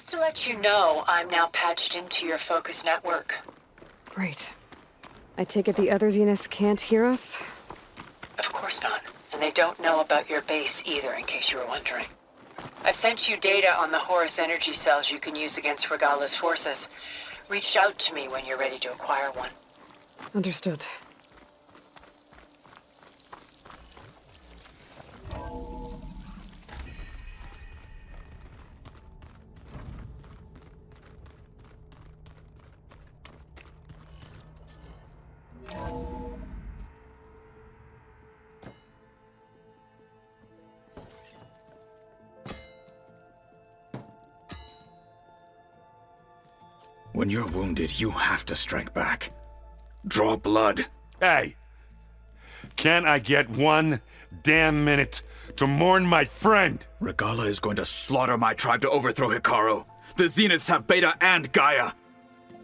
Just to let you know, I'm now patched into your focus network. Great. I take it the other Zeniths can't hear us? Of course not. And they don't know about your base either, in case you were wondering. I've sent you data on the Horus energy cells you can use against Regalla's forces. Reach out to me when you're ready to acquire one. Understood. When you're wounded, you have to strike back. Draw blood. Hey! Can't I get 1 damn minute to mourn my friend? Regalla is going to slaughter my tribe to overthrow Hikaru. The Zeniths have Beta and Gaia.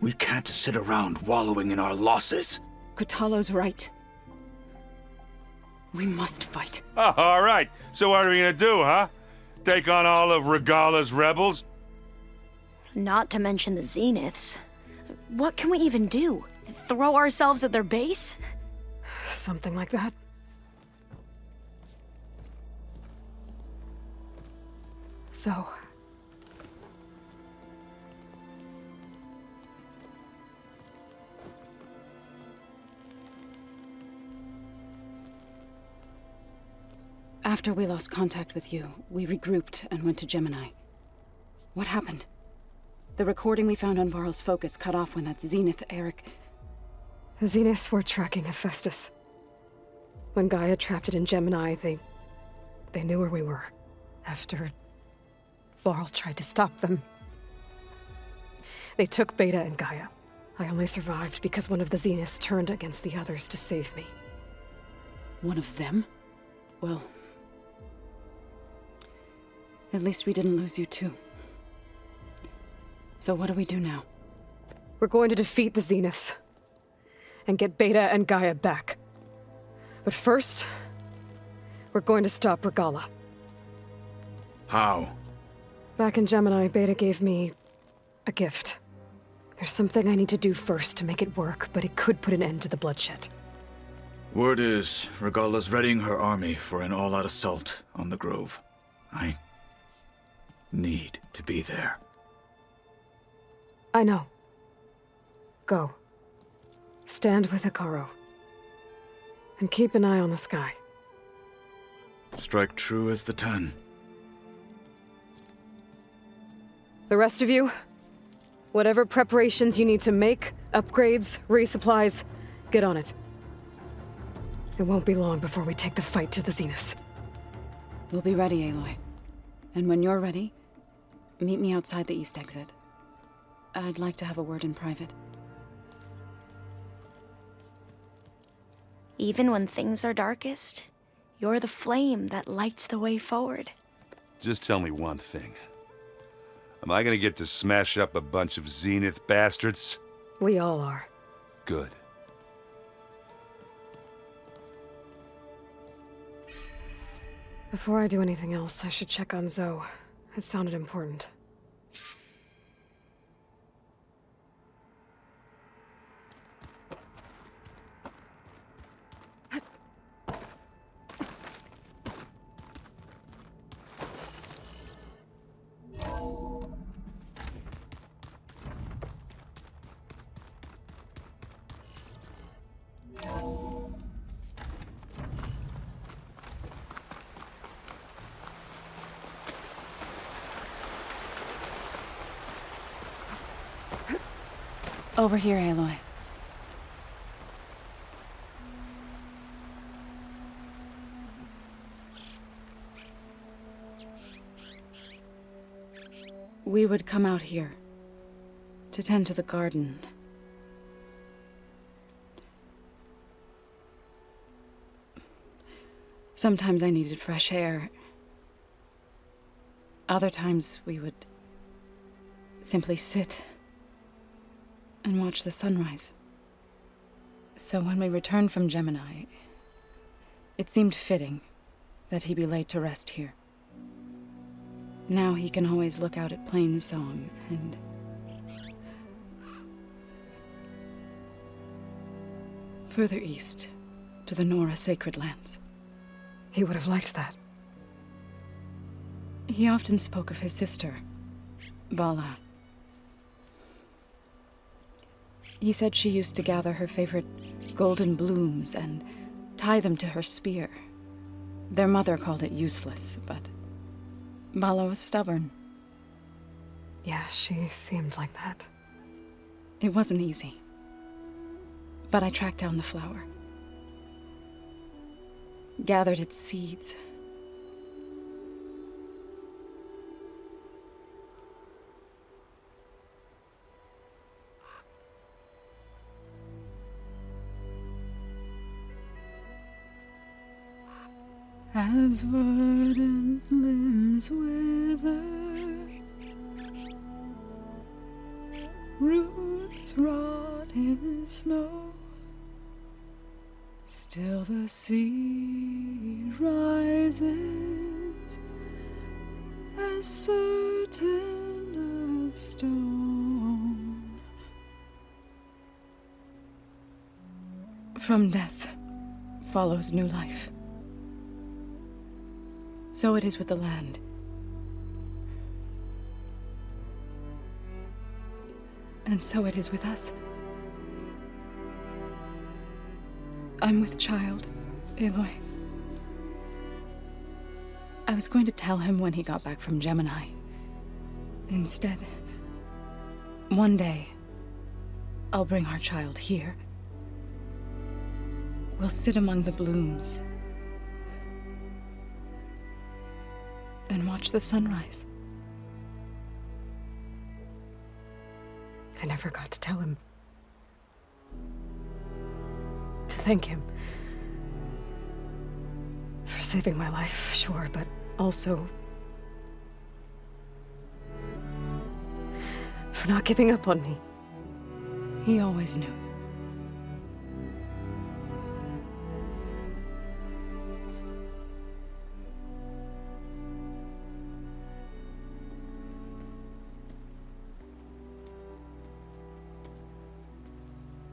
We can't sit around wallowing in our losses. Kotallo's right. We must fight. Oh, all right. So what are we gonna do, huh? Take on all of Regalla's rebels? Not to mention the Zeniths. What can we even do? Throw ourselves at their base? Something like that. So... After we lost contact with you, we regrouped and went to Gemini. What happened? The recording we found on Varl's focus cut off when that Zenith, Eric... The Zeniths were tracking Hephaestus. When Gaia trapped it in Gemini, they knew where we were. After Varl tried to stop them. They took Beta and Gaia. I only survived because one of the Zeniths turned against the others to save me. One of them? Well... At least we didn't lose you too. So what do we do now? We're going to defeat the Zeniths. And get Beta and Gaia back. But first, we're going to stop Regalla. How? Back in Gemini, Beta gave me a gift. There's something I need to do first to make it work, but it could put an end to the bloodshed. Word is, Regalla's readying her army for an all-out assault on the Grove. I need to be there. I know. Go. Stand with Hikaru. And keep an eye on the sky. Strike true as the 10. The rest of you, whatever preparations you need to make, upgrades, resupplies, get on it. It won't be long before we take the fight to the Zeniths. We'll be ready, Aloy. And when you're ready, meet me outside the east exit. I'd like to have a word in private. Even when things are darkest, you're the flame that lights the way forward. Just tell me one thing. Am I gonna get to smash up a bunch of Zenith bastards? We all are. Good. Before I do anything else, I should check on Zoe. It sounded important. Over here, Aloy. We would come out here to tend to the garden. Sometimes I needed fresh air. Other times we would simply sit and watch the sunrise. So when we returned from Gemini, it seemed fitting that he be laid to rest here. Now he can always look out at Plainsong and... further east, to the Nora Sacred Lands. He would have liked that. He often spoke of his sister, Vala. He said she used to gather her favorite golden blooms and tie them to her spear. Their mother called it useless, but Vala was stubborn. Yeah, she seemed like that. It wasn't easy. But I tracked down the flower. Gathered its seeds. As verdant limbs wither, roots rot in snow, still the sea rises, as certain as stone. From death follows new life. So it is with the land. And so it is with us. I'm with child, Aloy. I was going to tell him when he got back from Gemini. Instead, one day, I'll bring our child here. We'll sit among the blooms and watch the sunrise. I never got to tell him. To thank him. For saving my life, sure, but also... for not giving up on me. He always knew.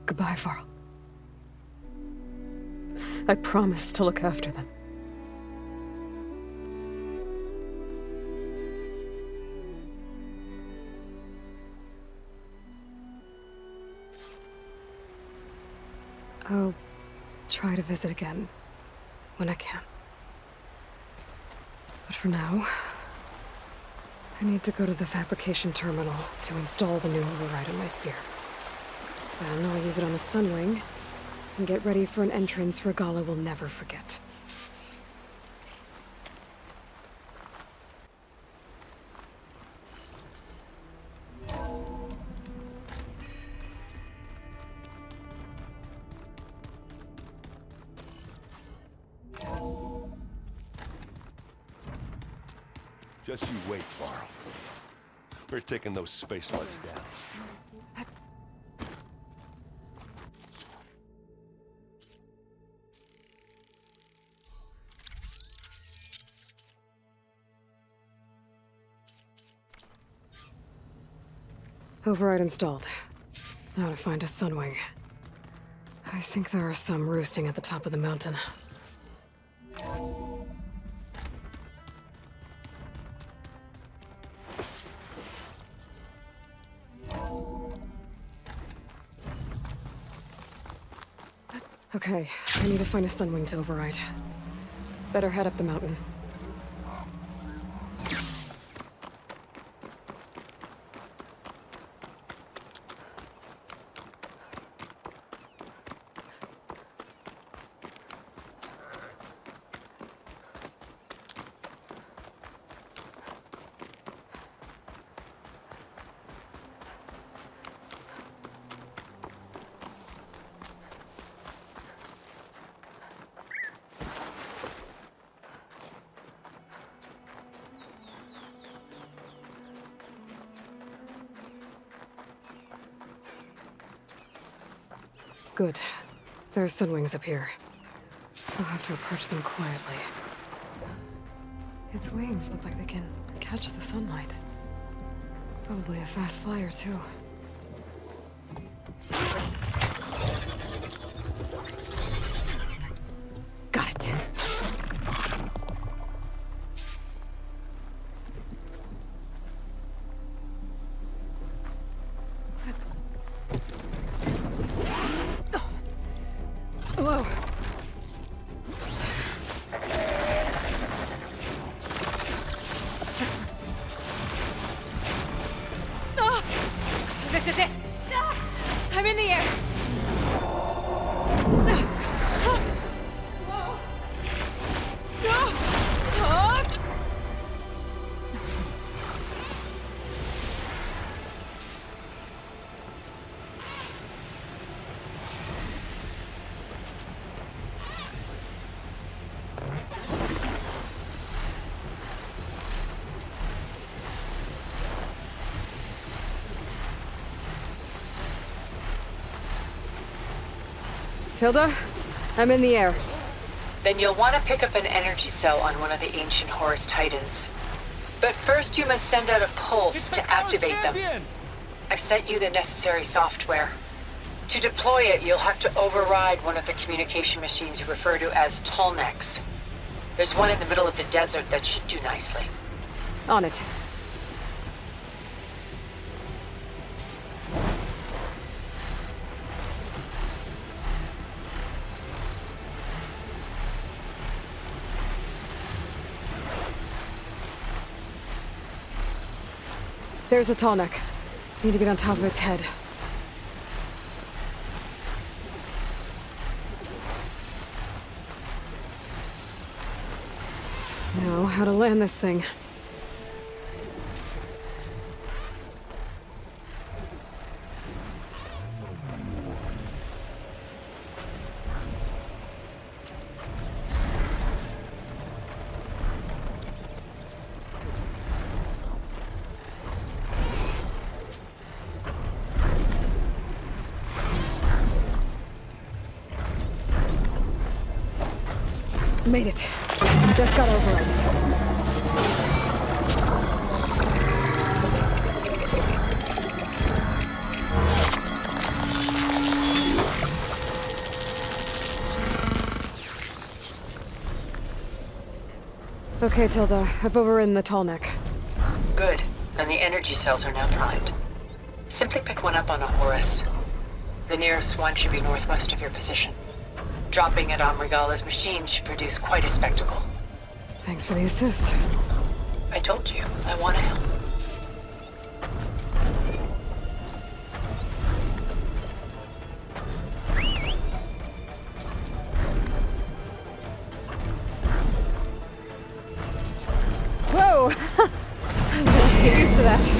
Goodbye, Varl. I promise to look after them. I'll try to visit again when I can. But for now, I need to go to the fabrication terminal to install the new override on my spear. Then I'll use it on a sunwing, and get ready for an entrance Regalla will never forget. Just you wait, Varl. We're taking those space slugs down. Override installed. Now to find a sunwing. I think there are some roosting at the top of the mountain. Okay, I need to find a sunwing to override. Better head up the mountain. Good. There are sunwings up here. I'll have to approach them quietly. Its wings look like they can catch the sunlight. Probably a fast flyer, too. Got it. Whoa. This is it! I'm in the air! Tilda, I'm in the air. Then you'll want to pick up an energy cell on one of the ancient Horus Titans. But first you must send out a pulse to activate them. I've sent you the necessary software. To deploy it, you'll have to override one of the communication machines you refer to as Tallnecks. There's one in the middle of the desert that should do nicely. On it. There's a Tallneck. Need to get on top of its head. Now, how to land this thing. Made it. Just got overrides. Okay, Tilda. I've overridden the Tallneck. Good. And the energy cells are now primed. Simply pick one up on a Horus. The nearest one should be northwest of your position. Dropping it on Regalla's machine should produce quite a spectacle. Thanks for the assist. I told you, I want to help. Whoa! I'm gonna have to get used to that.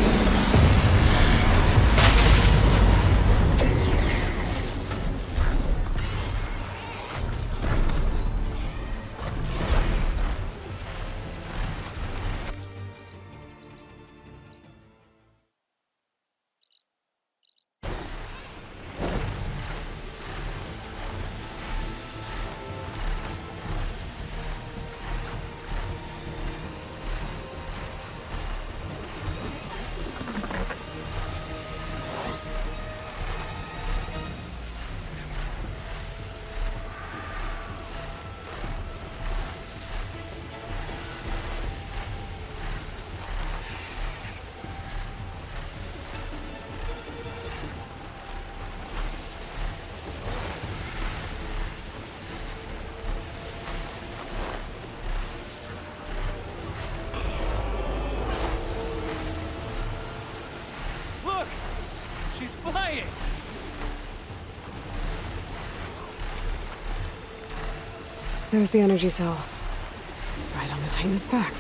She's flying! There's the energy cell. Right on the Titan's back.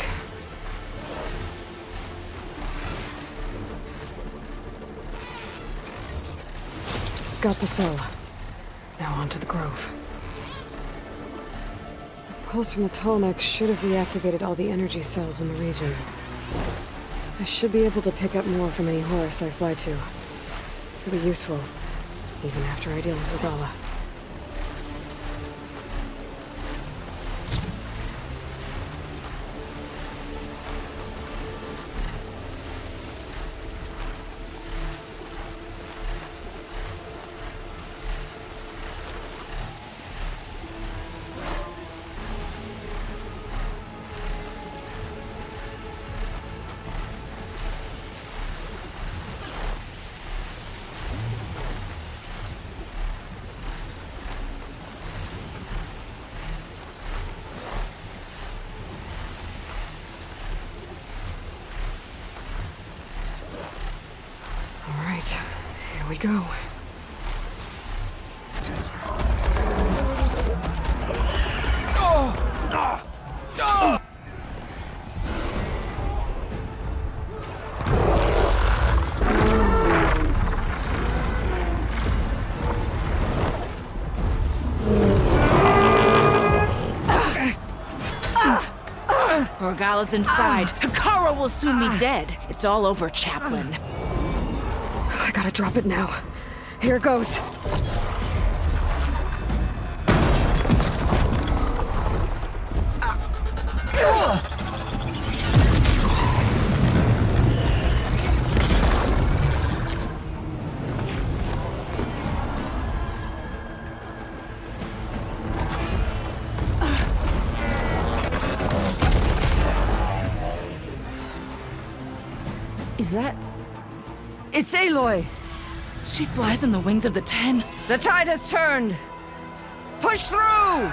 Got the cell. Now on to the Grove. The pulse from the Tallneck should have reactivated all the energy cells in the region. I should be able to pick up more from any Horus I fly to. It'll be useful, even after I deal with Regalla. go. Orgala's inside. Hikara will soon be dead. It's all over, Chaplain. I gotta drop it now. Here goes. Is that... It's Aloy! She flies on the wings of the 10. The tide has turned! Push through!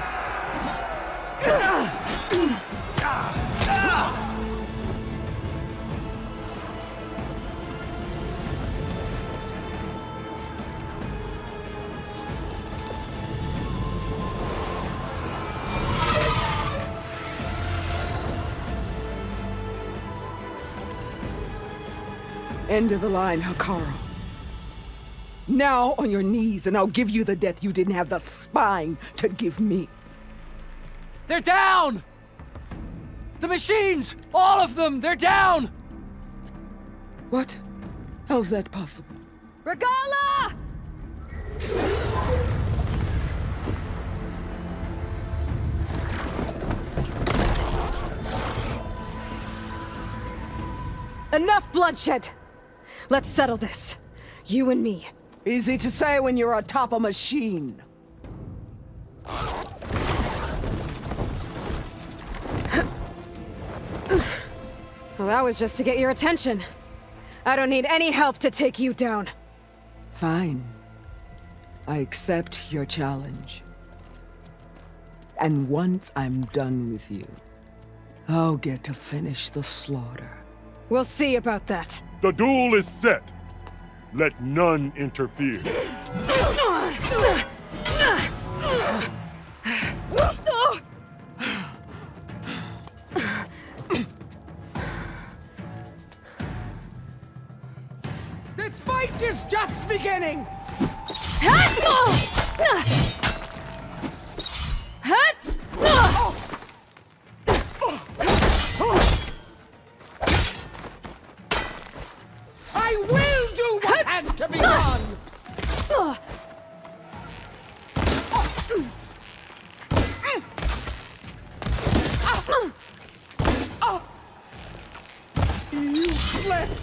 End of the line, Hikara. Now on your knees, and I'll give you the death you didn't have the spine to give me. They're down! The machines! All of them! They're down! What? How's that possible? Regala! Enough bloodshed! Let's settle this. You and me. Easy to say when you're atop a machine. Well, that was just to get your attention. I don't need any help to take you down. Fine. I accept your challenge. And once I'm done with you, I'll get to finish the slaughter. We'll see about that. The duel is set. Let none interfere. This fight is just beginning! I will do what has to be done! Useless!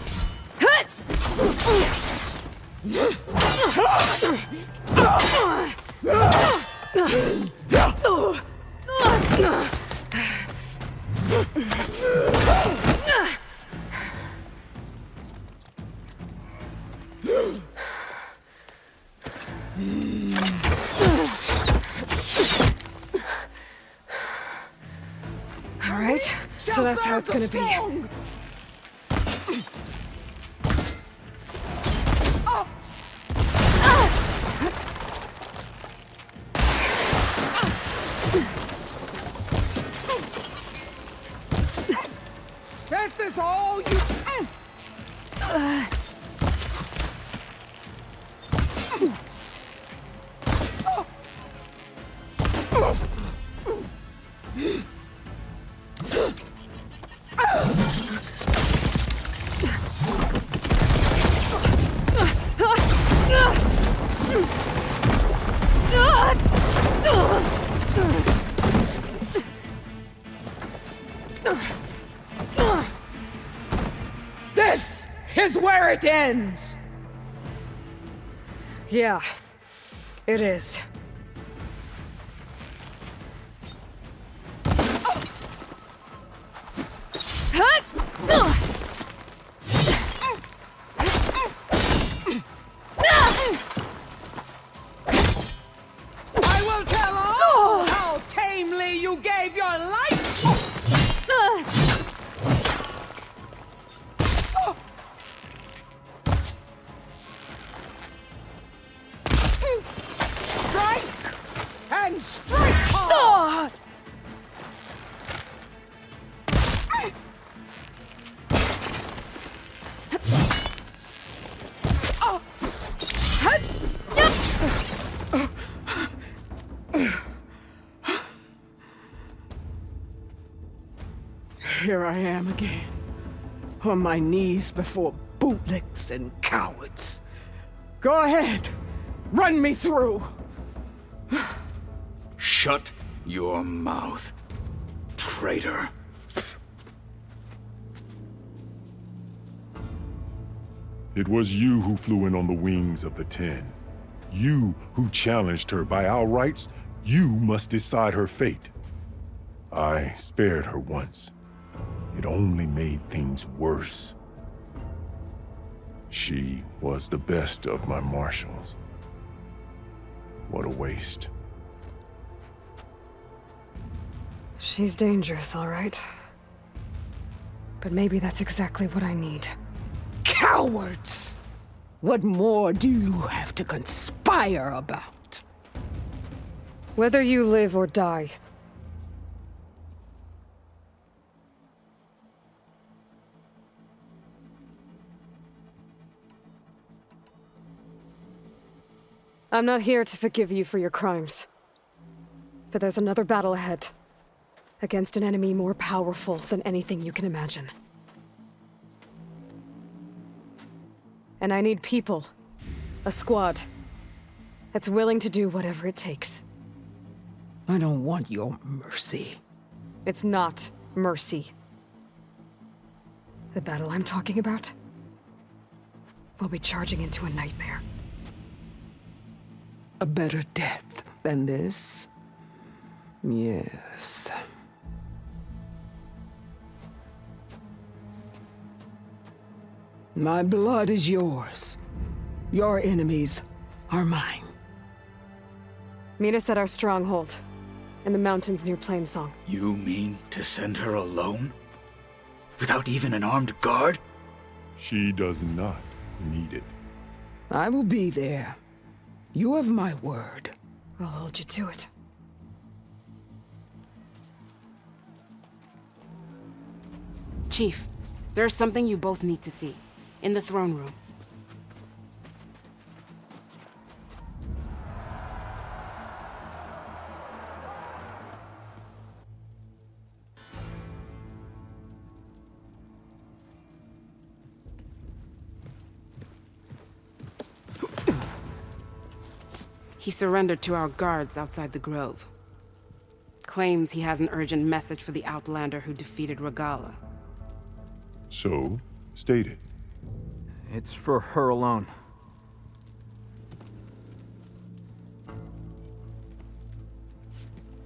All right, so that's how it's gonna be. This is all you... This is where it ends! Yeah, it is. I will tell all how tamely you gave your life! Here I am again, on my knees before bootlicks and cowards. Go ahead, run me through. Shut your mouth, traitor. It was you who flew in on the wings of the 10. You who challenged her. By our rights, you must decide her fate. I spared her once. It only made things worse. She was the best of my marshals. What a waste. She's dangerous, all right. But maybe that's exactly what I need. Cowards! What more do you have to conspire about? Whether you live or die. I'm not here to forgive you for your crimes. But there's another battle ahead. Against an enemy more powerful than anything you can imagine. And I need people. A squad. That's willing to do whatever it takes. I don't want your mercy. It's not mercy. The battle I'm talking about will be charging into a nightmare. A better death than this? Yes. My blood is yours. Your enemies are mine. Meet us at our stronghold, in the mountains near Plainsong. You mean to send her alone? Without even an armed guard? She does not need it. I will be there. You have my word. I'll hold you to it. Chief, there's something you both need to see. In the throne room. He surrendered to our guards outside the grove. Claims he has an urgent message for the Outlander who defeated Regalla. So, state it. It's for her alone.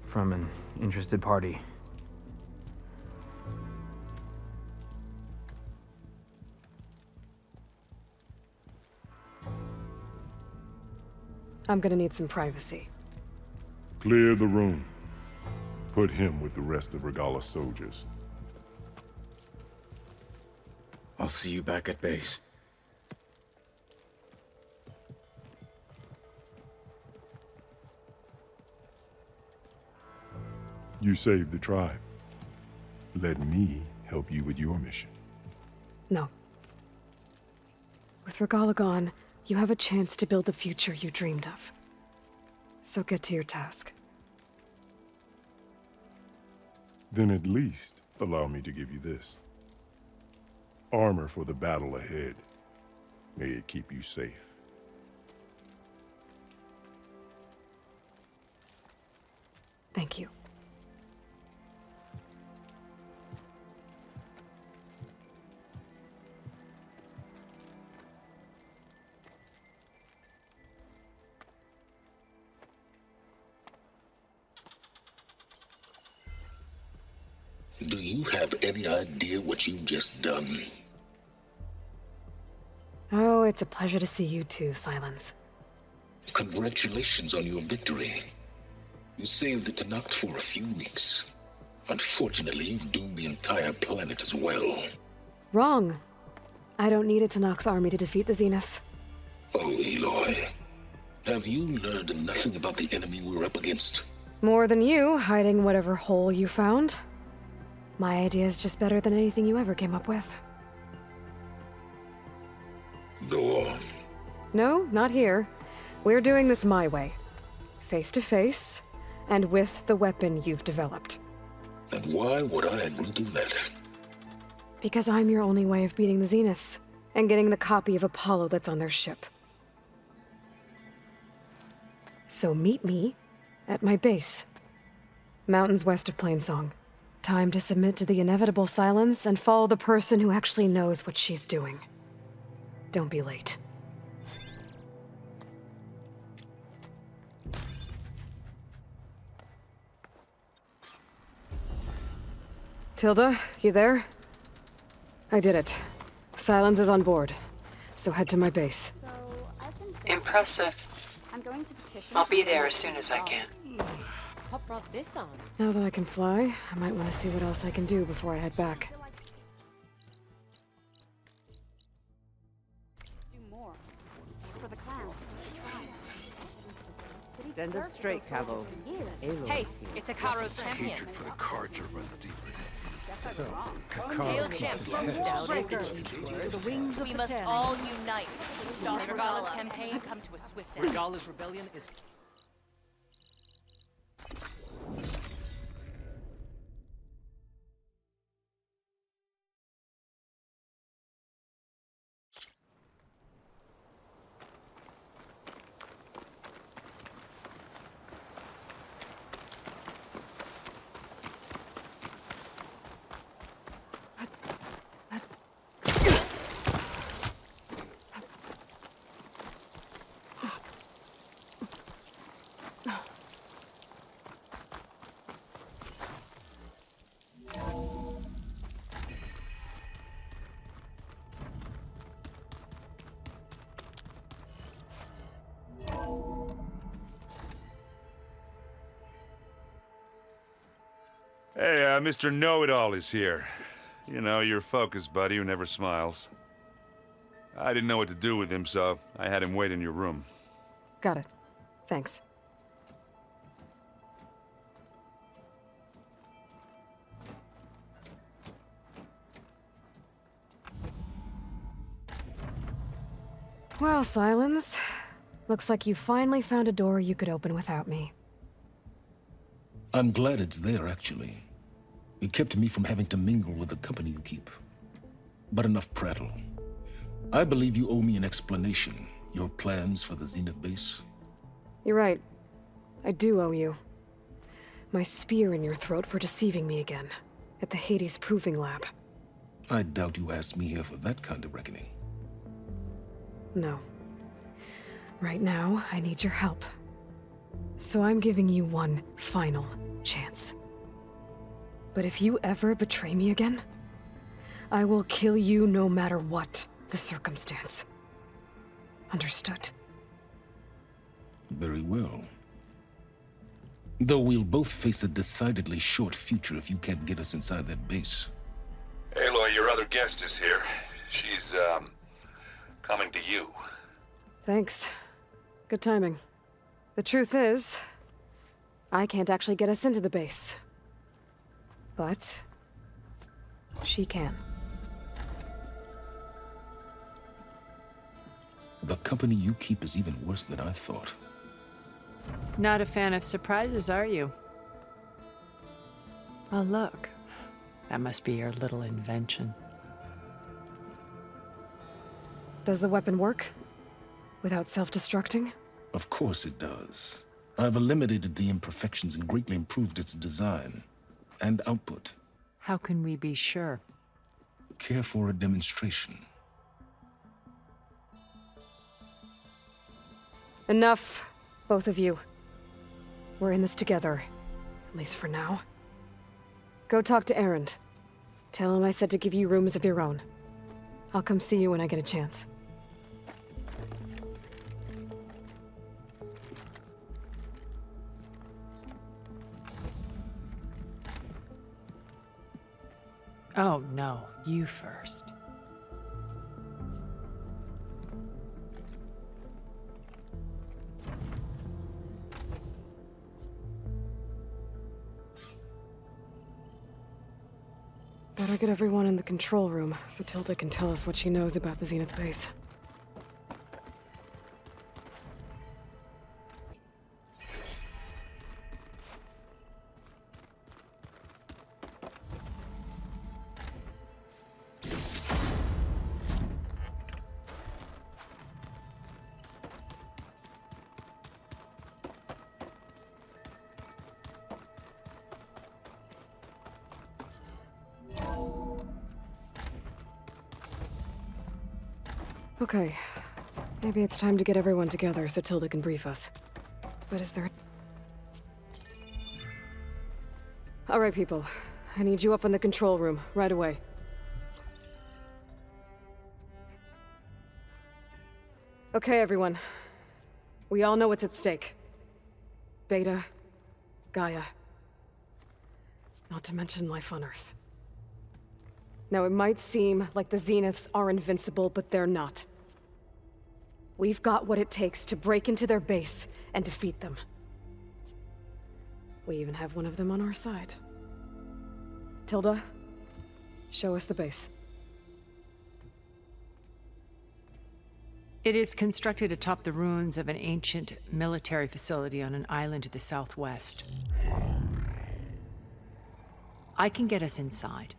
From an interested party. I'm gonna need some privacy. Clear the room. Put him with the rest of Regalla's soldiers. I'll see you back at base. You saved the tribe. Let me help you with your mission. No. With Regalla gone, you have a chance to build the future you dreamed of. So get to your task. Then at least allow me to give you this. Armor for the battle ahead. May it keep you safe. Thank you. Do you have any idea what you've just done? Oh, it's a pleasure to see you too, Silence. Congratulations on your victory. You saved the Tenakth for a few weeks. Unfortunately, you've doomed the entire planet as well. Wrong. I don't need a Tenakth army to defeat the Zeniths. Oh, Aloy. Have you learned nothing about the enemy we're up against? More than you, hiding whatever hole you found. My idea is just better than anything you ever came up with. Go on. No, not here. We're doing this my way. Face to face, and with the weapon you've developed. And why would I agree to that? Because I'm your only way of beating the Zeniths, and getting the copy of Apollo that's on their ship. So meet me at my base. Mountains west of Plainsong. Time to submit to the inevitable silence and follow the person who actually knows what she's doing. Don't be late. Tilda, you there? I did it. Silence is on board. So head to my base. Impressive. I'll be there as soon as I can. What brought this on? Now that I can fly, I might want to see what else I can do before I head back. Stand up straight, Cavo. Aloy Hey, is here. it's Akaro's champion. Hatred for the Carja runs deeply. So, Hail champion. Doubted the chief's word. We must all unite to stop Regalla's campaign come to a swift end. Regalla's rebellion is... Hey, Mr. Know-It-All is here. You know, your focus buddy who never smiles. I didn't know what to do with him, so I had him wait in your room. Got it. Thanks. Well, Silence. Looks like you finally found a door you could open without me. I'm glad it's there, actually. It kept me from having to mingle with the company you keep. But enough prattle. I believe you owe me an explanation. Your plans for the Zenith base? You're right. I do owe you. My spear in your throat for deceiving me again. At the Hades Proving Lab. I doubt you asked me here for that kind of reckoning. No. Right now, I need your help. So I'm giving you one final chance. But if you ever betray me again, I will kill you no matter what the circumstance. Understood? Very well. Though we'll both face a decidedly short future if you can't get us inside that base. Aloy, your other guest is here. She's, coming to you. Thanks. Good timing. The truth is, I can't actually get us into the base. But she can. The company you keep is even worse than I thought. Not a fan of surprises, are you? Oh, look. That must be your little invention. Does the weapon work? Without self-destructing? Of course it does. I've eliminated the imperfections and greatly improved its design and output. How can we be sure? Care for a demonstration? Enough, both of you. We're in this together, at least for now. Go talk to Erend. Tell him I said to give you rooms of your own. I'll come see you when I get a chance. Oh, no. You first. Better get everyone in the control room so Tilda can tell us what she knows about the Zenith base. Okay. Maybe it's time to get everyone together so Tilda can brief us. But is there... All right, people. I need you up in the control room, right away. Okay, everyone. We all know what's at stake. Beta, Gaia. Not to mention life on Earth. Now, it might seem like the Zeniths are invincible, but they're not. We've got what it takes to break into their base and defeat them. We even have one of them on our side. Tilda, show us the base. It is constructed atop the ruins of an ancient military facility on an island to the southwest. I can get us inside.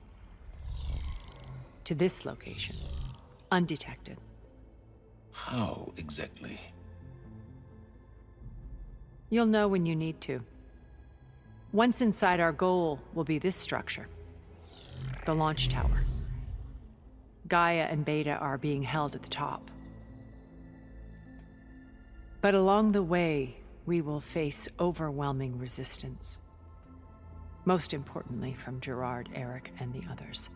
To this location, undetected. How exactly? You'll know when you need to. Once inside, our goal will be this structure. The launch tower. Gaia and Beta are being held at the top. But along the way, we will face overwhelming resistance. Most importantly from Gerard, Eric, and the others.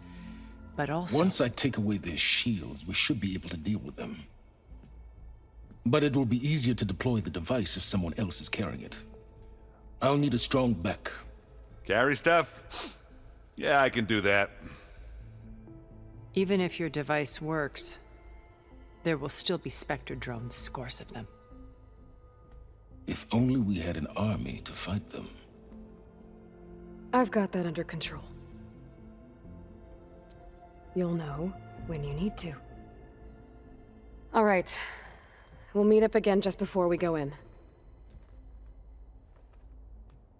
But also... Once I take away their shields, we should be able to deal with them. But it will be easier to deploy the device if someone else is carrying it. I'll need a strong back. Carry stuff? Yeah, I can do that. Even if your device works, there will still be Spectre drones, scores of them. If only we had an army to fight them. I've got that under control. You'll know when you need to. All right. We'll meet up again just before we go in.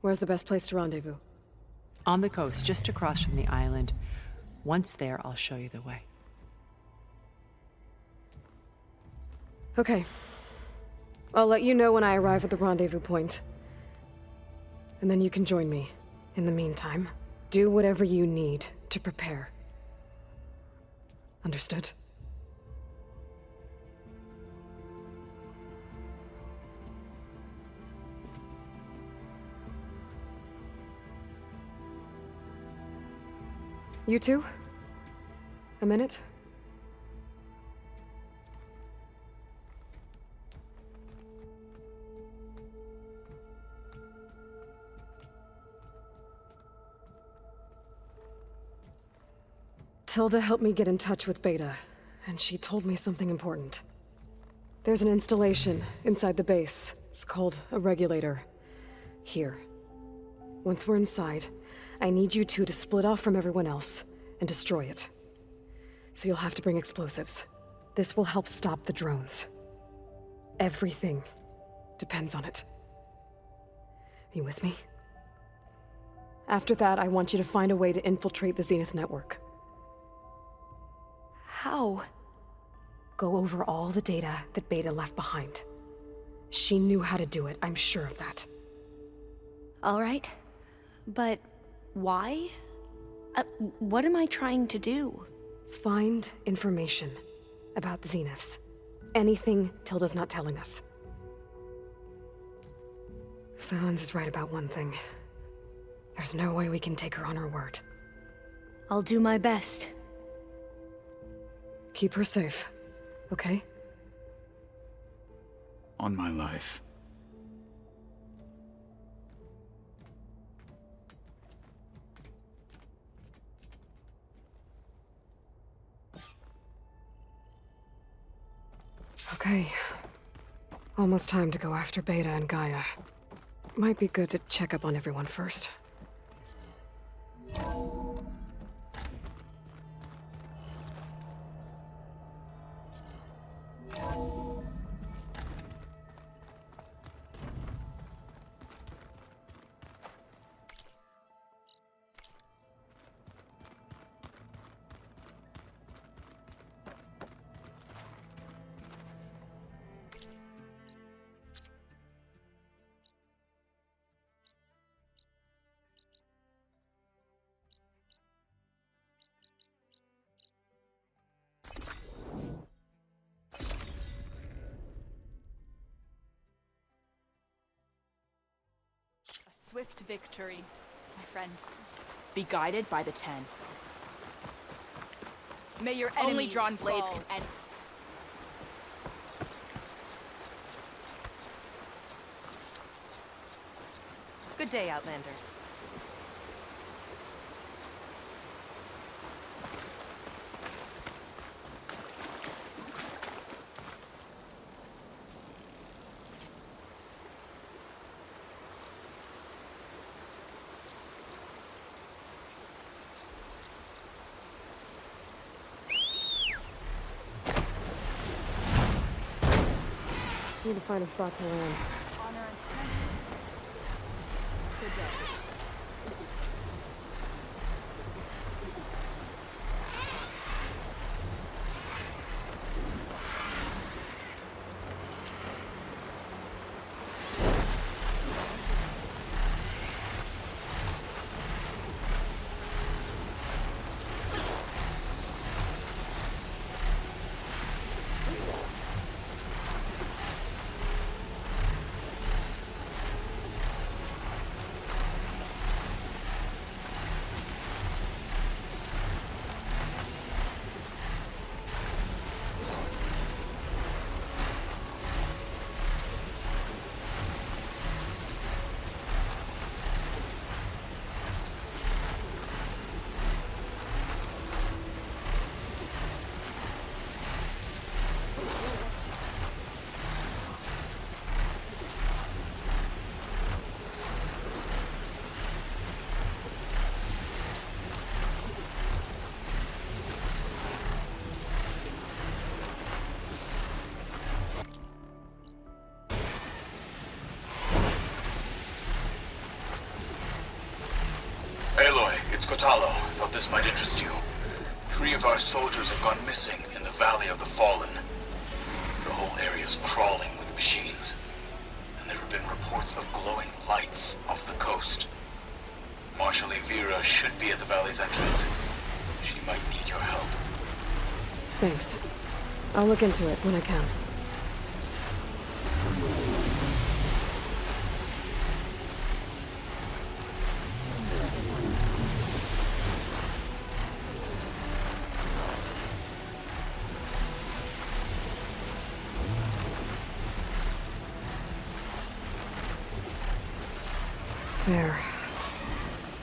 Where's the best place to rendezvous? On the coast, just across from the island. Once there, I'll show you the way. Okay. I'll let you know when I arrive at the rendezvous point. And then you can join me. In the meantime, do whatever you need to prepare. Understood? You two? A minute? Tilda helped me get in touch with Beta, and she told me something important. There's an installation inside the base. It's called a regulator. Here. Once we're inside, I need you two to split off from everyone else and destroy it. So you'll have to bring explosives. This will help stop the drones. Everything depends on it. Are you with me? After that, I want you to find a way to infiltrate the Zenith network. How? Go over all the data that Beta left behind. She knew how to do it, I'm sure of that. All right. But why? What am I trying to do? Find information about the Zeniths. Anything Tilda's not telling us. Silence is right about one thing. There's no way we can take her on her word. I'll do my best. Keep her safe, okay? On my life. Okay. Almost time to go after Beta and Gaia. Might be good to check up on everyone first. swift victory, my friend. Be guided by the 10. May your Only enemies drawn blades fall. can end. Good day, Outlander. Need to find a spot to land. Honor and strength. Good day. Aloy, it's Kotalo. Thought this might interest you. 3 of our soldiers have gone missing in the Valley of the Fallen. The whole area's crawling with machines. And there have been reports of glowing lights off the coast. Marshal Vera should be at the valley's entrance. She might need your help. Thanks. I'll look into it when I can. There.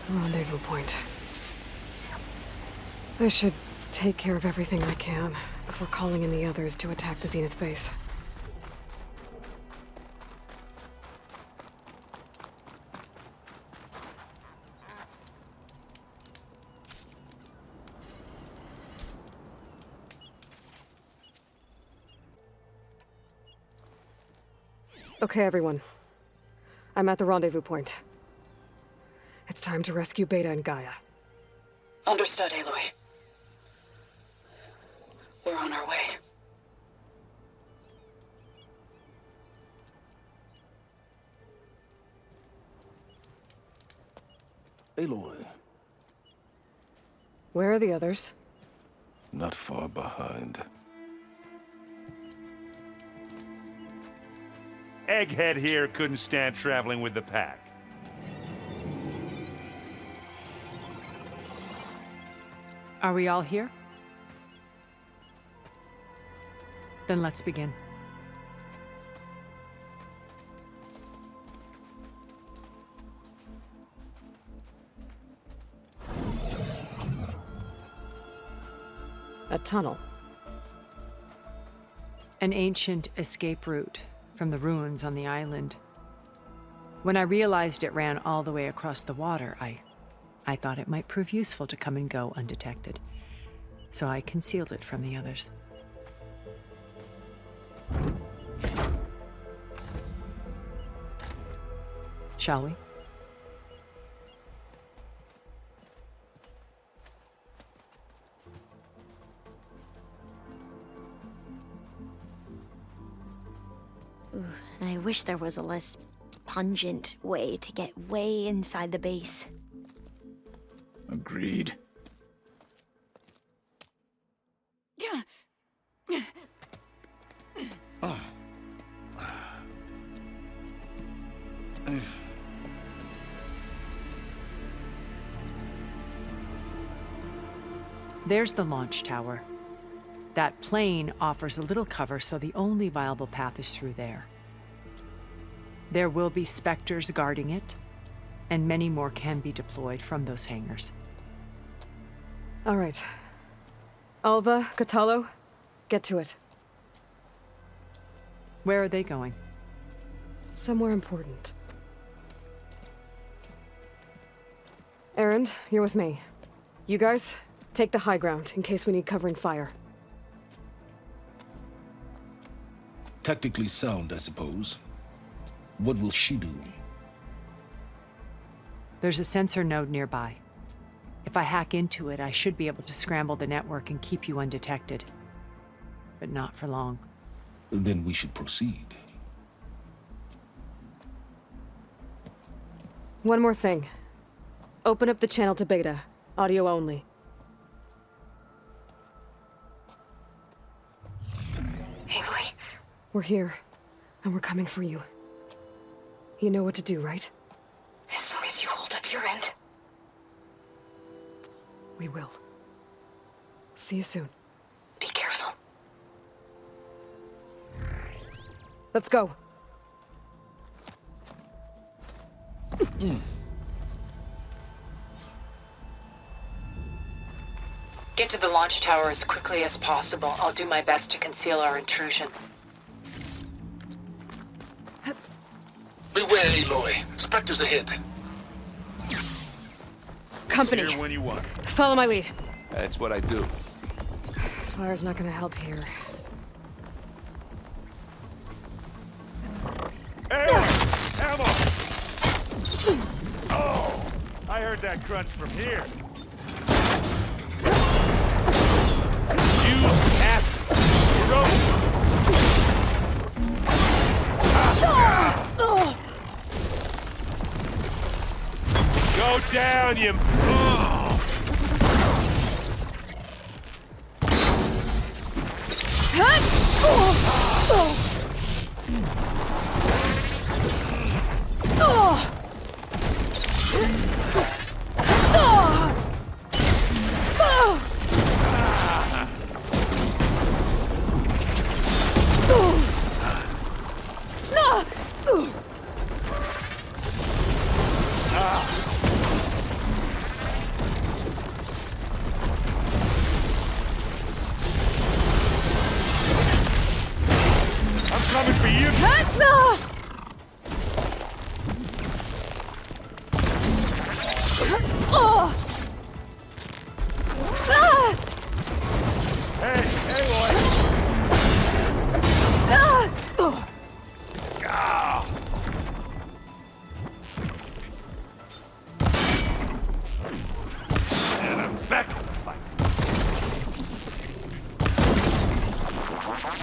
Rendezvous point. I should take care of everything I can before calling in the others to attack the Zenith base. Okay, everyone. I'm at the rendezvous point. It's time to rescue Beta and Gaia. Understood, Aloy. We're on our way. Aloy, Where are the others? not far behind. Egghead here couldn't stand traveling with the pack. Are we all here? Then let's begin. A tunnel. An ancient escape route from the ruins on the island. When I realized it ran all the way across the water, I thought it might prove useful to come and go undetected. So I concealed it from the others. Shall we? Ooh, I wish there was a less pungent way to get way inside the base. Agreed. There's the launch tower. That plane offers a little cover, so the only viable path is through there. There will be Spectres guarding it, and many more can be deployed from those hangars. All right. Alva, Kotallo, get to it. Where are they going? Somewhere important. Erend, you're with me. You guys, take the high ground in case we need covering fire. Tactically sound, I suppose. What will she do? There's a sensor node nearby. If I hack into it, I should be able to scramble the network and keep you undetected. But not for long. Then we should proceed. One more thing. Open up the channel to Beta. Audio only. Aloy? We're here, and we're coming for you. You know what to do, right? As long as you hold up your end. We will. See you soon. Be careful. Let's go. Get to the launch tower as quickly as possible. I'll do my best to conceal our intrusion. Beware, Aloy. Spectres ahead. Company. Here when you want. Follow my lead. That's what I do. Fire's not gonna help here. Hey! Ammo! Oh! I heard that crunch from here. Use acid. Corrosion. Go down, you... coming for you. Hey, Aloy. And I'm back on the fight.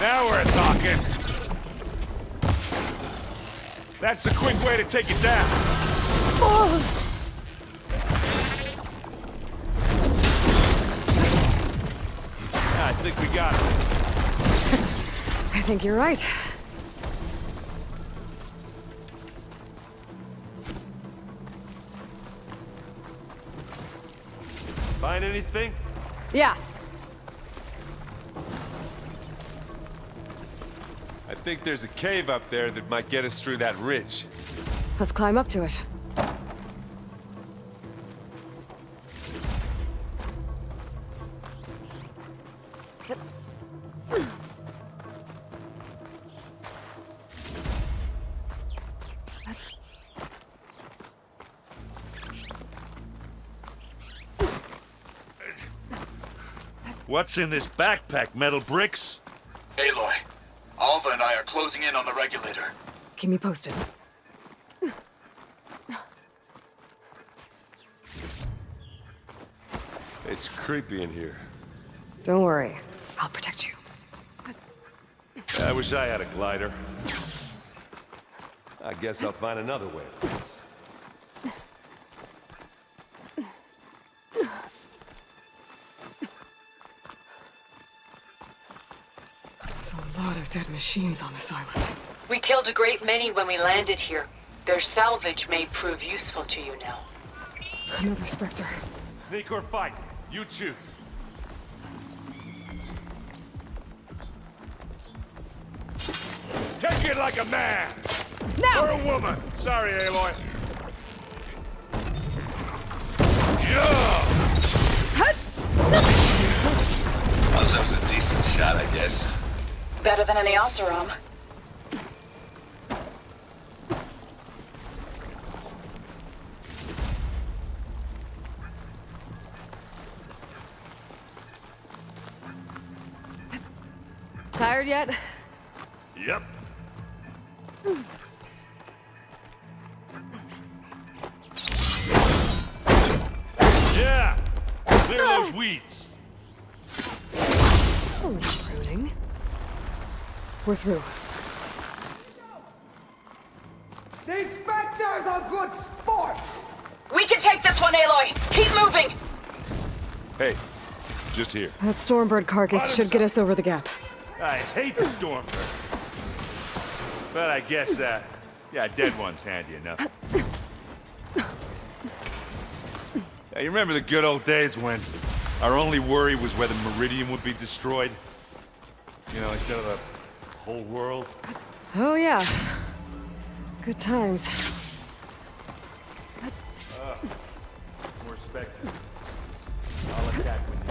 Now we're talking. That's the quick way to take it down. I think we got it. I think you're right. Find anything? Yeah. I think there's a cave up there that might get us through that ridge. Let's climb up to it. What's in this backpack, metal bricks? Aloy, Alva and I are closing in on the regulator. Keep me posted. It's creepy in here. Don't worry. I'll protect you. I wish I had a glider. I guess I'll find another way to this. There's a lot of dead machines on this island. We killed a great many when we landed here. Their salvage may prove useful to you now. Another Spectre. Sneak or fight, you choose. it like a man! Now! Or a woman! Sorry, Aloy. Well, that was a decent shot, I guess. Better than any Oseram. Tired yet? Yep. Yeah! Clear those weeds. Pruning. We're through. The inspectors are good sport! We can take this one, Aloy! Keep moving! Hey, just here. That Stormbird carcass should get us over the gap. I hate the Stormbird. But I guess, yeah, dead one's handy enough. Yeah, you remember the good old days when our only worry was whether Meridian would be destroyed? You know, instead of the whole world? Oh, yeah. Good times. More specters. I'll attack when you...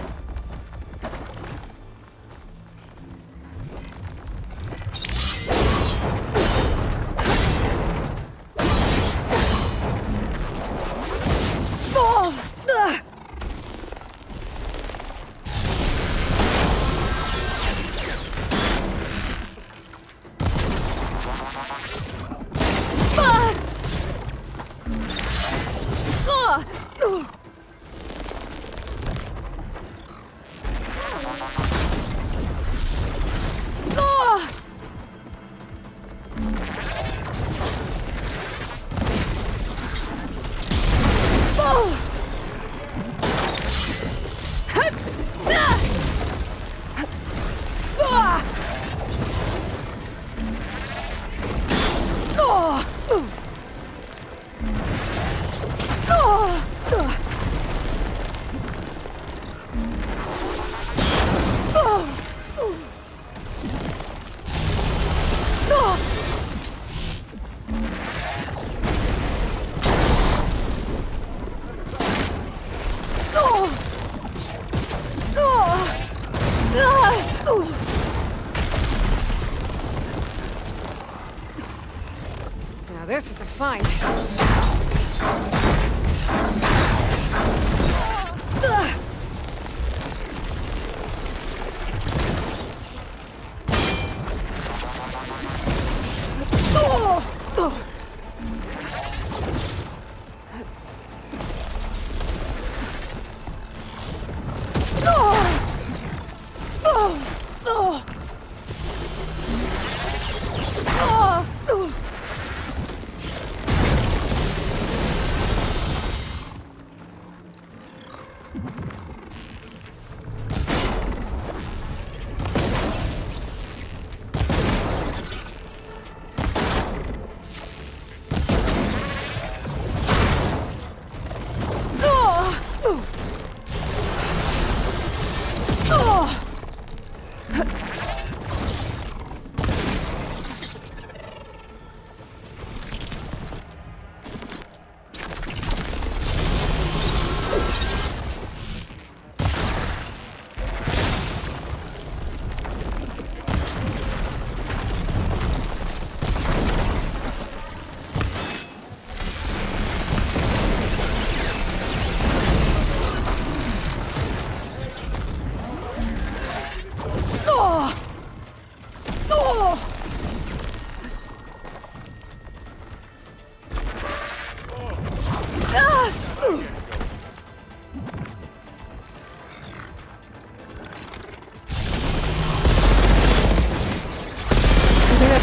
Now this is a find.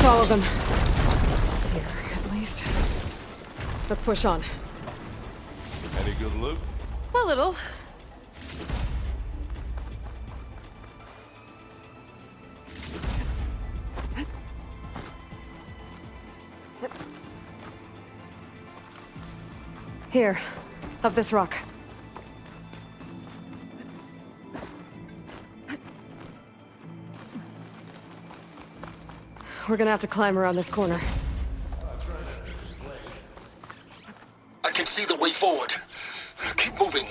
All of them. Here, at least. Let's push on. Any good loot? A little. Here, up this rock. We're gonna have to climb around this corner. I can see the way forward. Keep moving.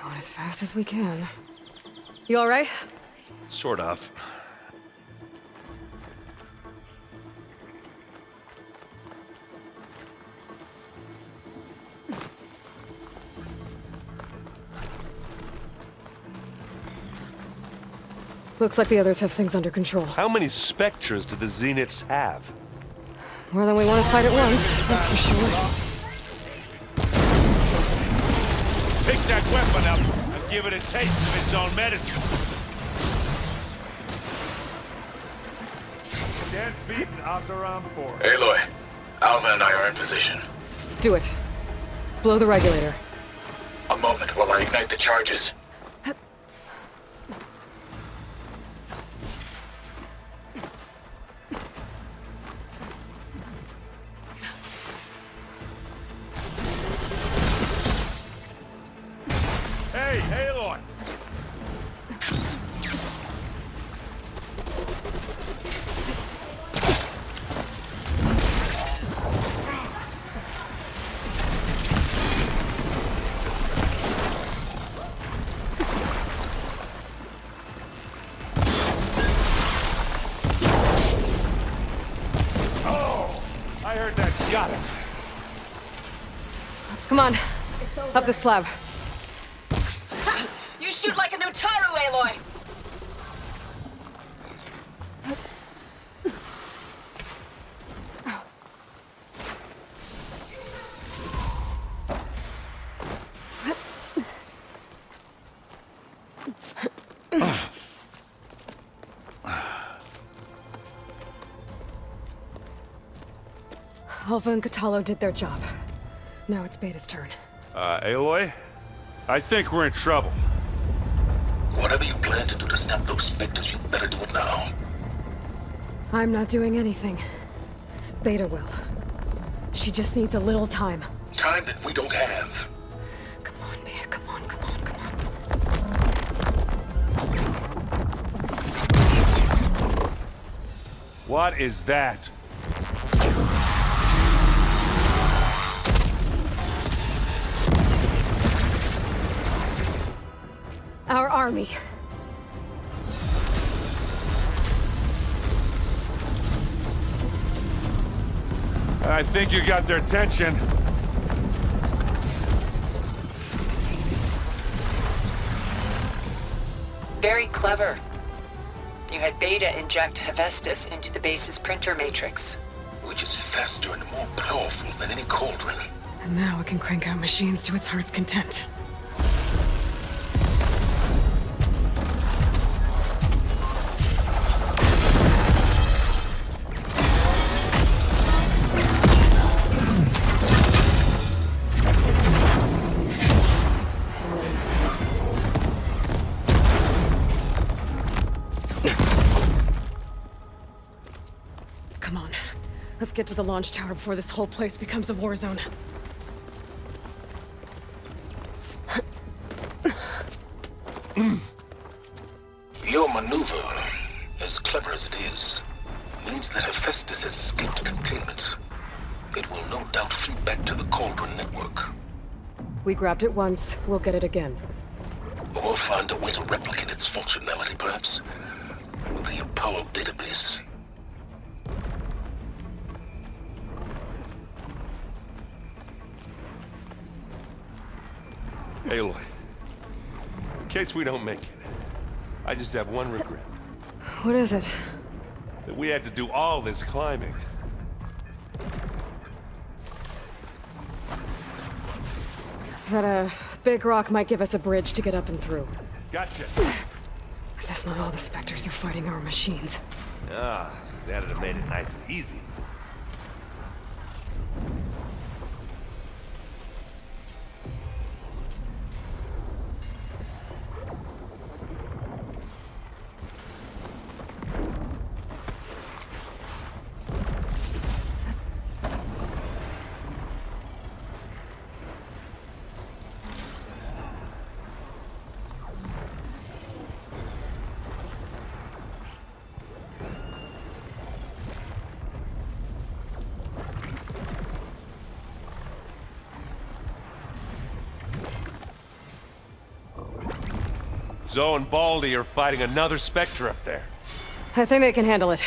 Going as fast as we can. You alright? Sort of. Looks like the others have things under control. How many specters do the Zeniths have? More than we want to fight at once, that's for sure. Pick that weapon up and give it a taste of its own medicine. Can't beat an Asaram force. Aloy, Alva and I are in position. Do it. Blow the regulator. A moment while I ignite the charges. Hey, Aloy! Oh! I heard that shot. Come on. Up the slab. You shoot like a Nutaru, Aloy! Alva and Kotallo did their job. Now it's Beta's turn. Aloy? I think we're in trouble. Whatever you plan to do to stop those specters, you better do it now. I'm not doing anything. Beta will. She just needs a little time. Time that we don't have. Come on, Beta, come on, come on, come on. What is that? Our army. I think you got their attention. Very clever. You had Beta inject Hephaestus into the base's printer matrix. Which is faster and more powerful than any cauldron. And now it can crank out machines to its heart's content. Come on. Let's get to the launch tower before this whole place becomes a war zone. Your maneuver, as clever as it is, means that Hephaestus has escaped containment. It will no doubt flee back to the Cauldron network. We grabbed it once, we'll get it again. Or find a way to replicate its functionality, perhaps, with the Apollo database. Aloy, in case we don't make it, I just have one regret. What is it? That we had to do all this climbing. That big rock might give us a bridge to get up and through. Gotcha. I guess not all the specters are fighting our machines. Ah, that'd have made it nice and easy. Zoe and Baldy are fighting another Spectre up there. I think they can handle it.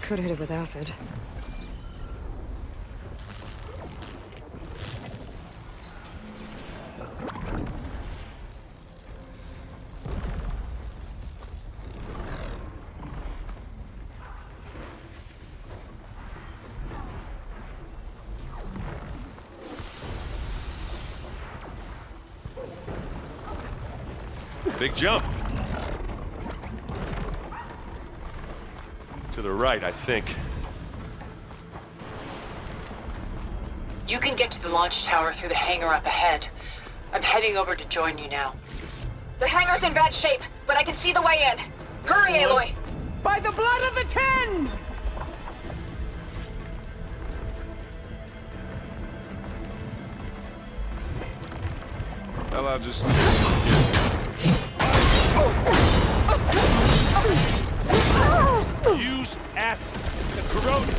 Could hit it with acid. Big jump. To the right, I think. You can get to the launch tower through the hangar up ahead. I'm heading over to join you now. The hangar's in bad shape, but I can see the way in. Hurry, Aloy! By the blood of the Ten! Well, I'll just... Use acid to corrode it.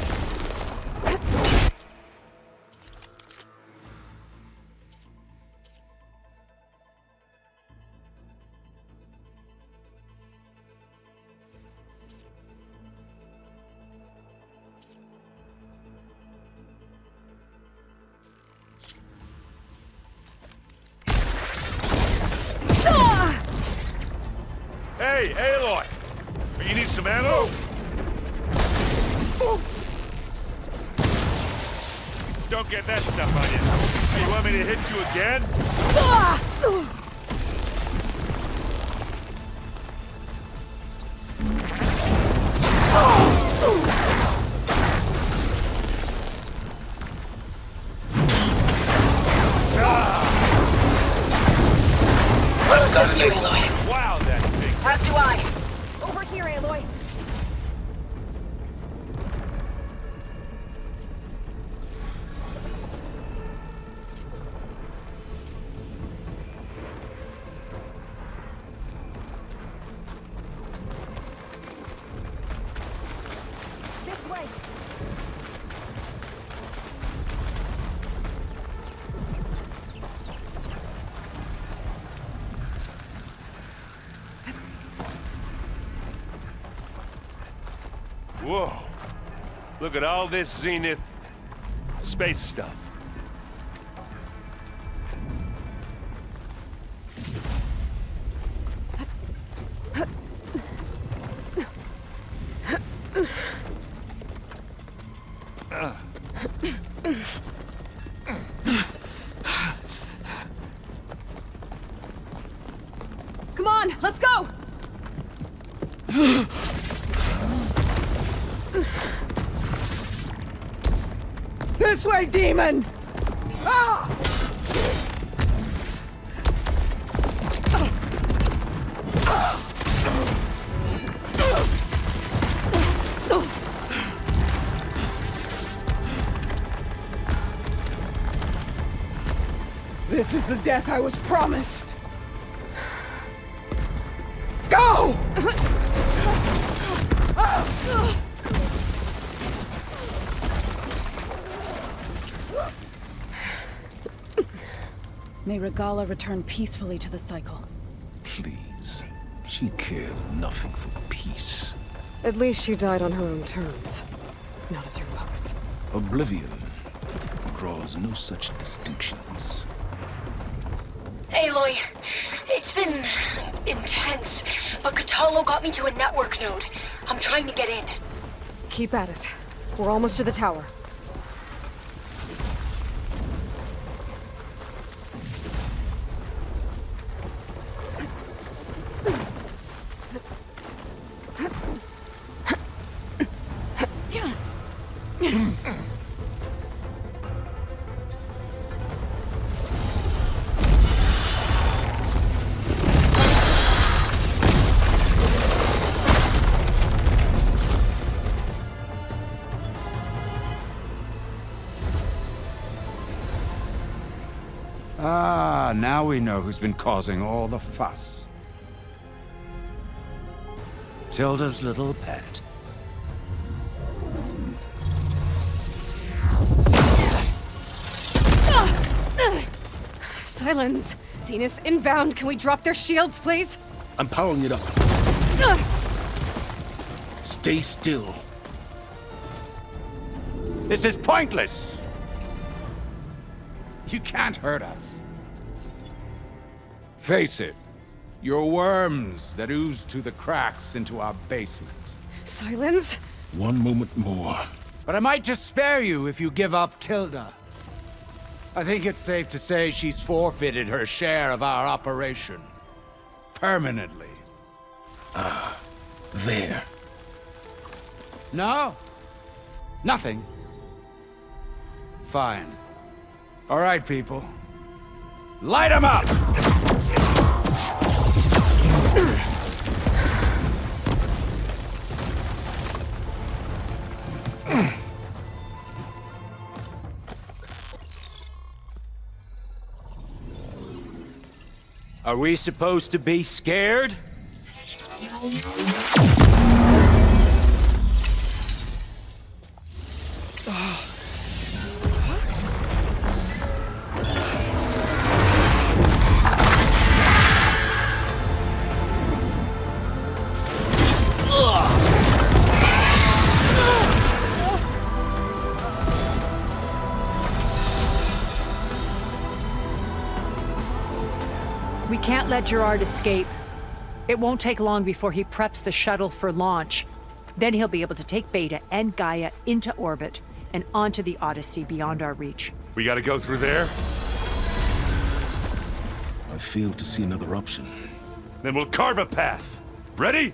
Hey, Aloy! You need some ammo? Don't get that stuff on you. Hey, you want me to hit you again? I've got you, Aloy. Wow, that thing. As do I. Over here, Aloy. This way. Whoa. Look at all this Zenith space stuff. Come on, let's go! This way, demon! Ah! This is the death I was promised. Go! May Regalla return peacefully to the cycle. Please. She cared nothing for peace. At least she died on her own terms, not as your puppet. Oblivion draws no such distinctions. Aloy, it's been intense, but Kotallo got me to a network node. I'm trying to get in. Keep at it. We're almost to the tower. Ah, now we know who's been causing all the fuss. Tilda's little pet. Silence! Zenith inbound, can we drop their shields, please? I'm powering it up. Stay still. This is pointless! You can't hurt us. Face it, you're worms that ooze through the cracks into our basement. Silence? One moment more. But I might just spare you if you give up Tilda. I think it's safe to say she's forfeited her share of our operation. Permanently. There. No? Nothing? Fine. All right, people. Light 'em up! Are we supposed to be scared? We can't let Gerard escape. It won't take long before he preps the shuttle for launch. Then he'll be able to take Beta and Gaia into orbit and onto the Odyssey beyond our reach. We gotta go through there? I fail to see another option. Then we'll carve a path. Ready?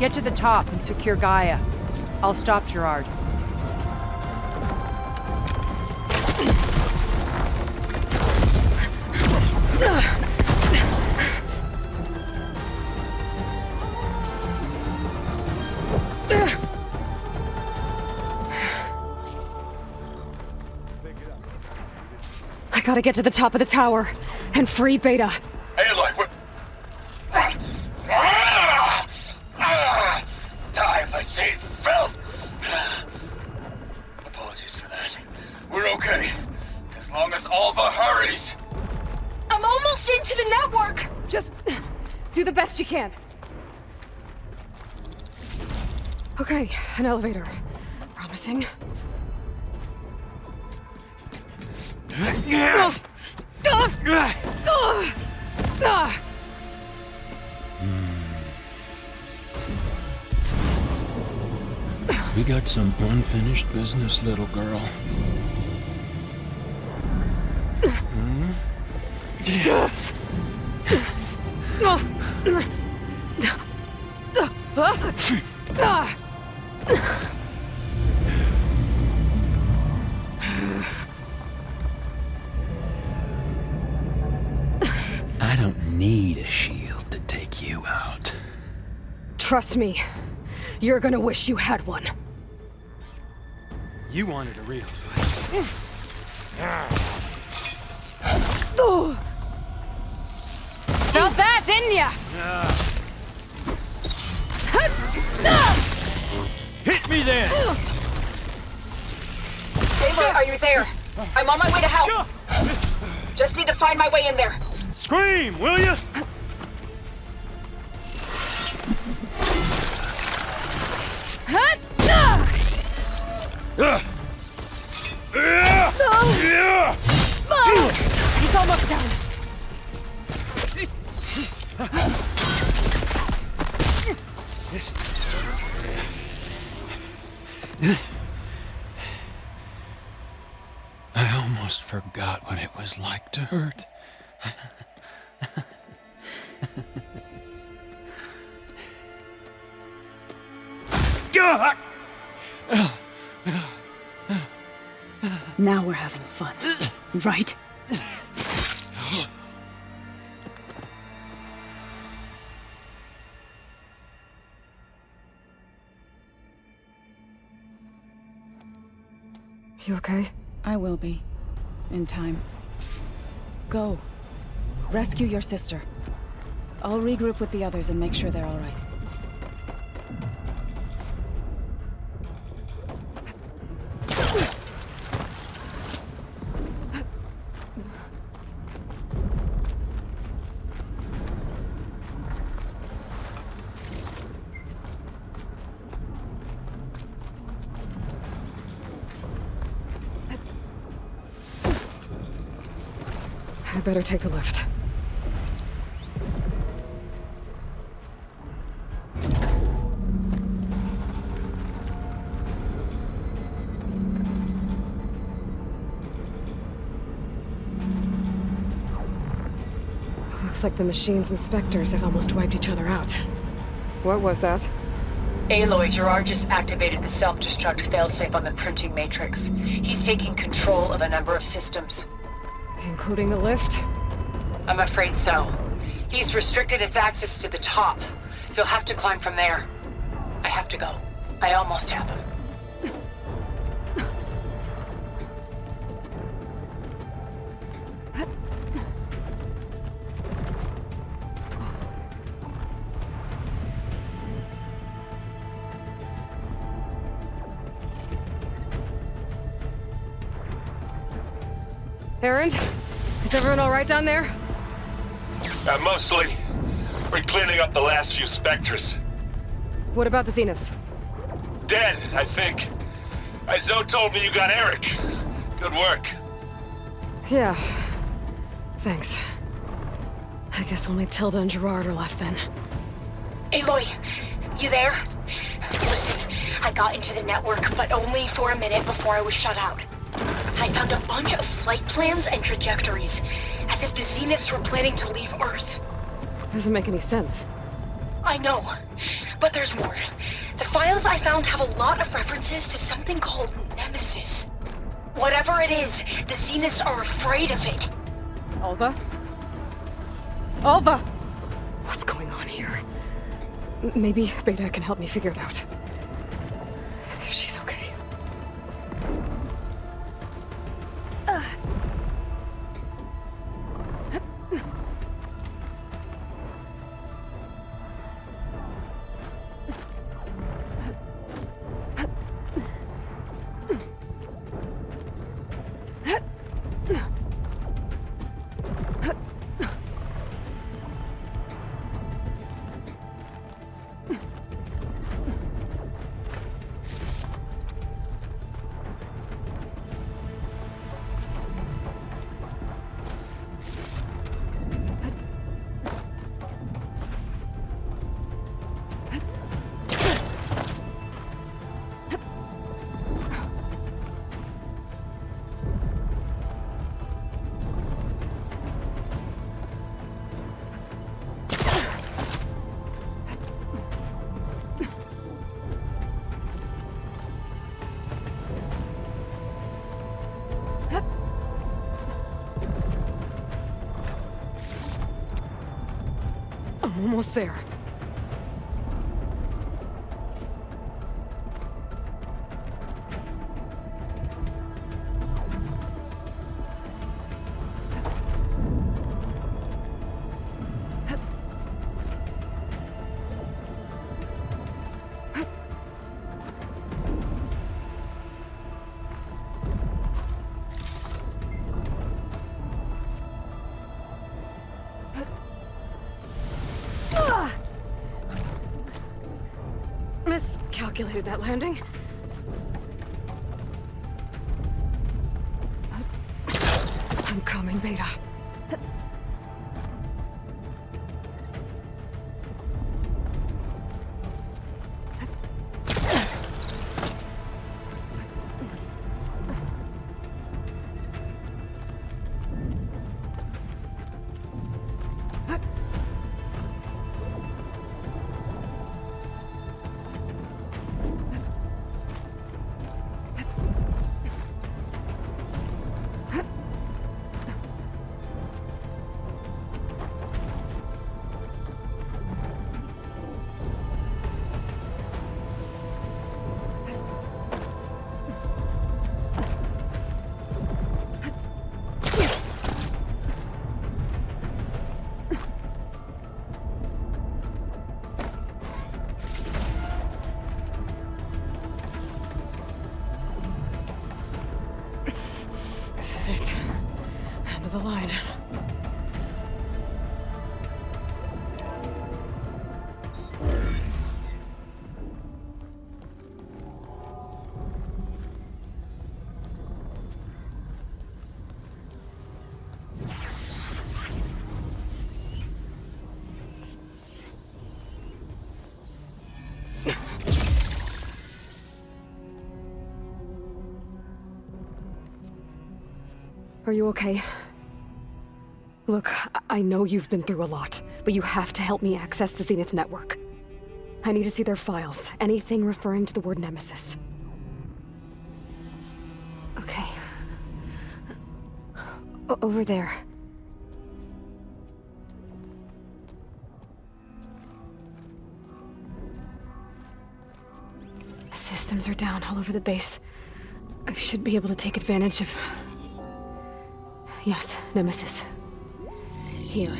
Get to the top and secure Gaia. I'll stop Gerard. I gotta get to the top of the tower and free Beta. Aloy, what? Die, my saint filth! Apologies for that. We're okay. As long as Alva hurries. I'm almost into the network! Just do the best you can. Okay, an elevator. Promising. We got some unfinished business, little girl. I don't need a shield to take you out. Trust me, you're gonna wish you had one. You wanted a real fight. Felt that, didn't ya? Hit me then! Aloy, are you there? I'm on my way to help. Just need to find my way in there. Scream, will you? He's almost down. I almost forgot what it was like to hurt. Now we're having fun, right? You okay? I will be. In time. Go. Rescue your sister. I'll regroup with the others and make sure they're all right. I better take the lift. Looks like the machine's inspectors have almost wiped each other out. What was that? Aloy, Gerard just activated the self-destruct failsafe on the printing matrix. He's taking control of a number of systems. Including the lift? I'm afraid so. He's restricted its access to the top. You'll have to climb from there. I have to go. I almost have him. Erend? Is everyone all right down there? Mostly. We're cleaning up the last few specters. What about the Zeniths? Dead, I think. Zoe told me you got Eric. Good work. Yeah. Thanks. I guess only Tilda and Gerard are left then. Aloy, you there? Listen, I got into the network, but only for a minute before I was shut out. I found a bunch of flight plans and trajectories, as if the Zeniths were planning to leave Earth. Doesn't make any sense. I know, but there's more. The files I found have a lot of references to something called Nemesis. Whatever it is, the Zeniths are afraid of it. Alva? Alva! What's going on here? Maybe Beta can help me figure it out. If she's okay. I'm almost there. Miscalculated that landing. I'm coming, Beta. the line. Are you okay? Look, I know you've been through a lot, but you have to help me access the Zenith network. I need to see their files, anything referring to the word Nemesis. Okay. Over there. The systems are down all over the base. I should be able to take advantage of... Yes, Nemesis. Here.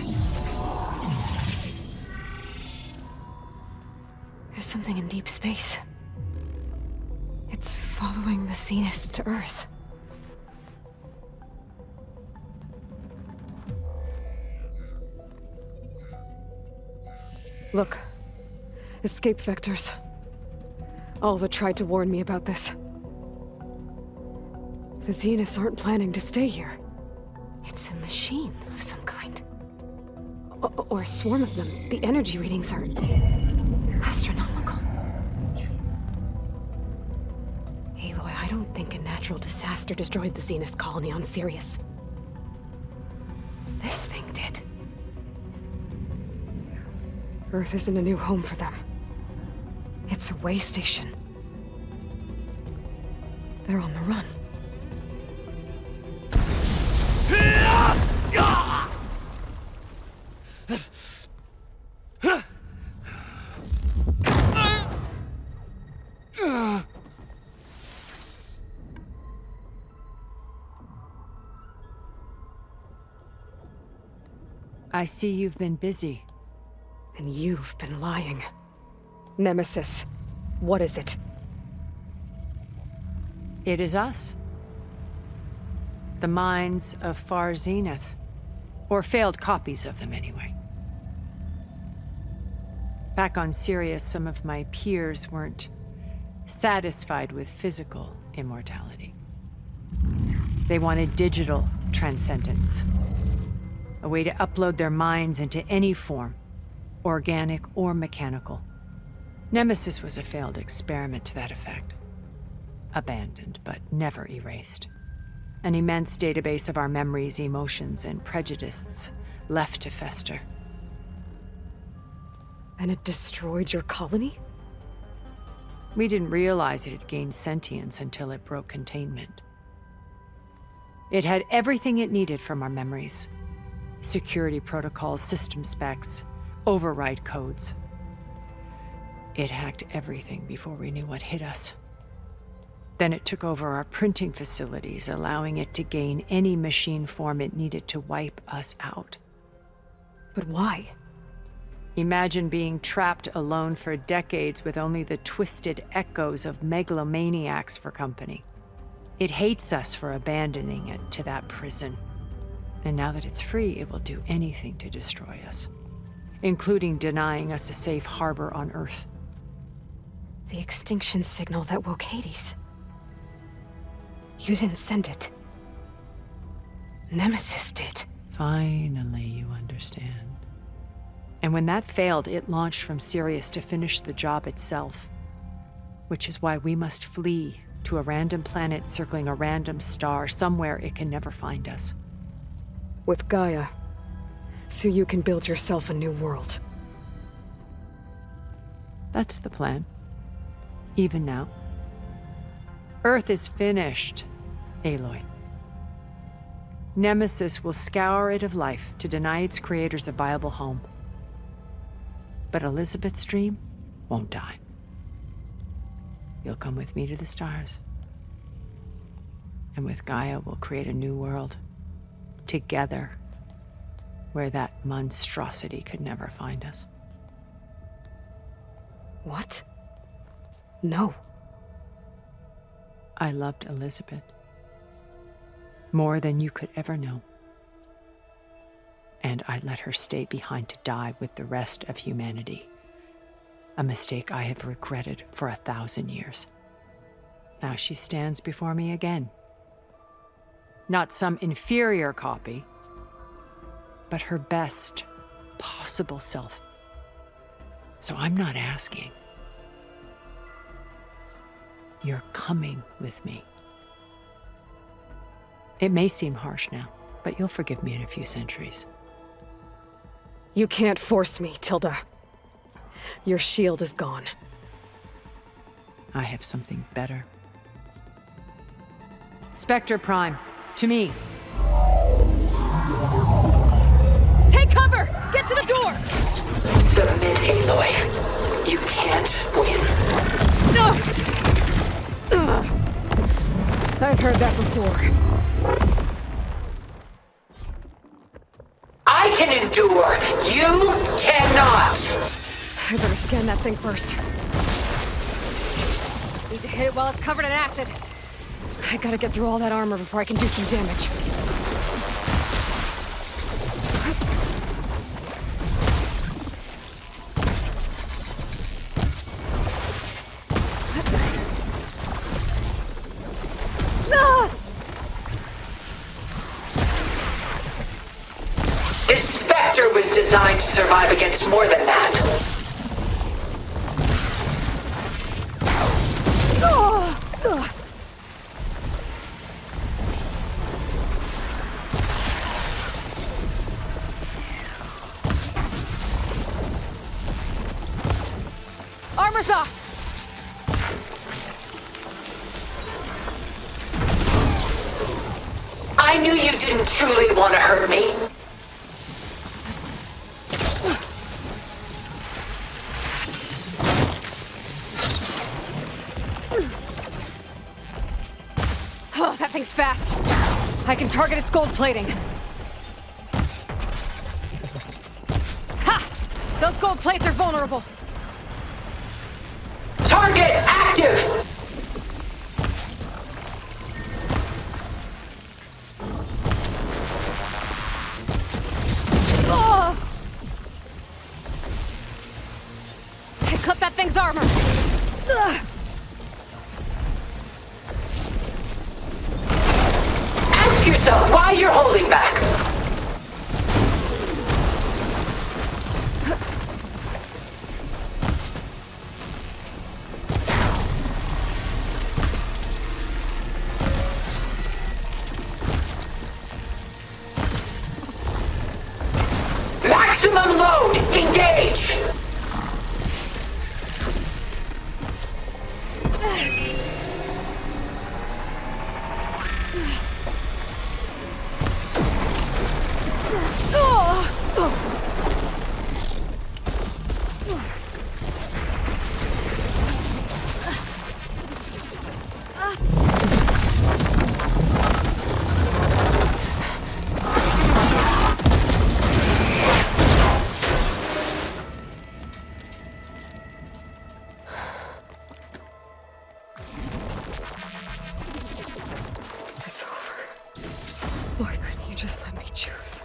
There's something in deep space. It's following the Zeniths to Earth. Look. Escape vectors. Alva tried to warn me about this. The Zeniths aren't planning to stay here. It's a machine of some kind. Or a swarm of them. The energy readings are... astronomical. Aloy, I don't think a natural disaster destroyed the Zenith colony on Sirius. This thing did. Earth isn't a new home for them. It's a way station. They're on the run. I see you've been busy. And you've been lying. Nemesis, what is it? It is us. The minds of Far Zenith. Or failed copies of them, anyway. Back on Sirius, some of my peers weren't satisfied with physical immortality. They wanted digital transcendence. A way to upload their minds into any form, organic or mechanical. Nemesis was a failed experiment to that effect. Abandoned, but never erased. An immense database of our memories, emotions, and prejudices left to fester. And it destroyed your colony? We didn't realize it had gained sentience until it broke containment. It had everything it needed from our memories. Security protocols, system specs, override codes. It hacked everything before we knew what hit us. Then it took over our printing facilities, allowing it to gain any machine form it needed to wipe us out. But why? Imagine being trapped alone for decades with only the twisted echoes of megalomaniacs for company. It hates us for abandoning it to that prison. And now that it's free, it will do anything to destroy us, including denying us a safe harbor on Earth. The extinction signal that woke Hades. You didn't send it. Nemesis did. Finally, you understand. And when that failed, it launched from Sirius to finish the job itself. Which is why we must flee to a random planet circling a random star, somewhere it can never find us. With Gaia, so you can build yourself a new world. That's the plan. Even now. Earth is finished, Aloy. Nemesis will scour it of life to deny its creators a viable home. But Elizabeth's dream won't die. You'll come with me to the stars. And with Gaia, we'll create a new world. Together. Where that monstrosity could never find us. What? No. I loved Elizabeth. More than you could ever know. and I let her stay behind to die with the rest of humanity. A mistake I have regretted for 1,000 years. Now she stands before me again. Not some inferior copy, but her best possible self. So I'm not asking. You're coming with me. It may seem harsh now, but you'll forgive me in a few centuries. You can't force me, Tilda. Your shield is gone. I have something better. Spectre Prime, to me. Take cover! Get to the door! Submit, Aloy. You can't win. I've heard that before. I can endure. You cannot. I better scan that thing first. Need to hit it while it's covered in acid. I gotta get through all that armor before I can do some damage. This Spectre was designed to survive against more than that. Armor's off! I knew you didn't truly want to hurt me. Oh, that thing's fast. I can target its gold plating. Ha! Those gold plates are vulnerable. Target active! Oh! I clipped that thing's armor. Ask yourself why you're holding back. Maximum load! Engage! It's over. Why couldn't you just let me choose?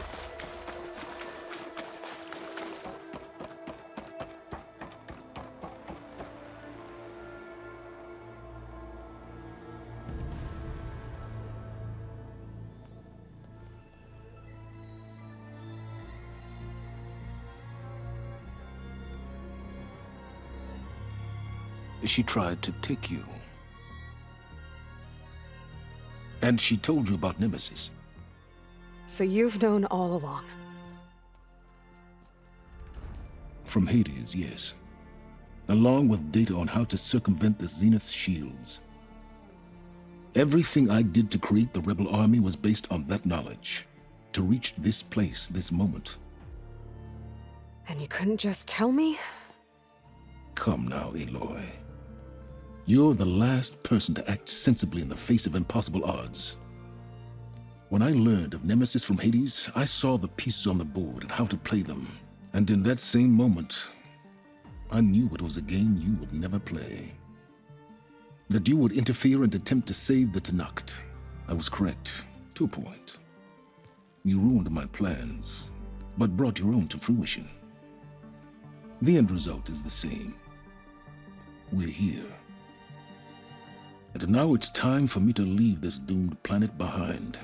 She tried to take you. And she told you about Nemesis. So you've known all along. From Hades, yes. Along with data on how to circumvent the Zenith's shields. Everything I did to create the Rebel Army was based on that knowledge. To reach this place, this moment. And you couldn't just tell me? Come now, Aloy. You're the last person to act sensibly in the face of impossible odds. When I learned of Nemesis from Hades, I saw the pieces on the board and how to play them. And in that same moment, I knew it was a game you would never play. That you would interfere and attempt to save the I was correct, to a point. You ruined my plans, but brought your own to fruition. The end result is the same. We're here. And now it's time for me to leave this doomed planet behind,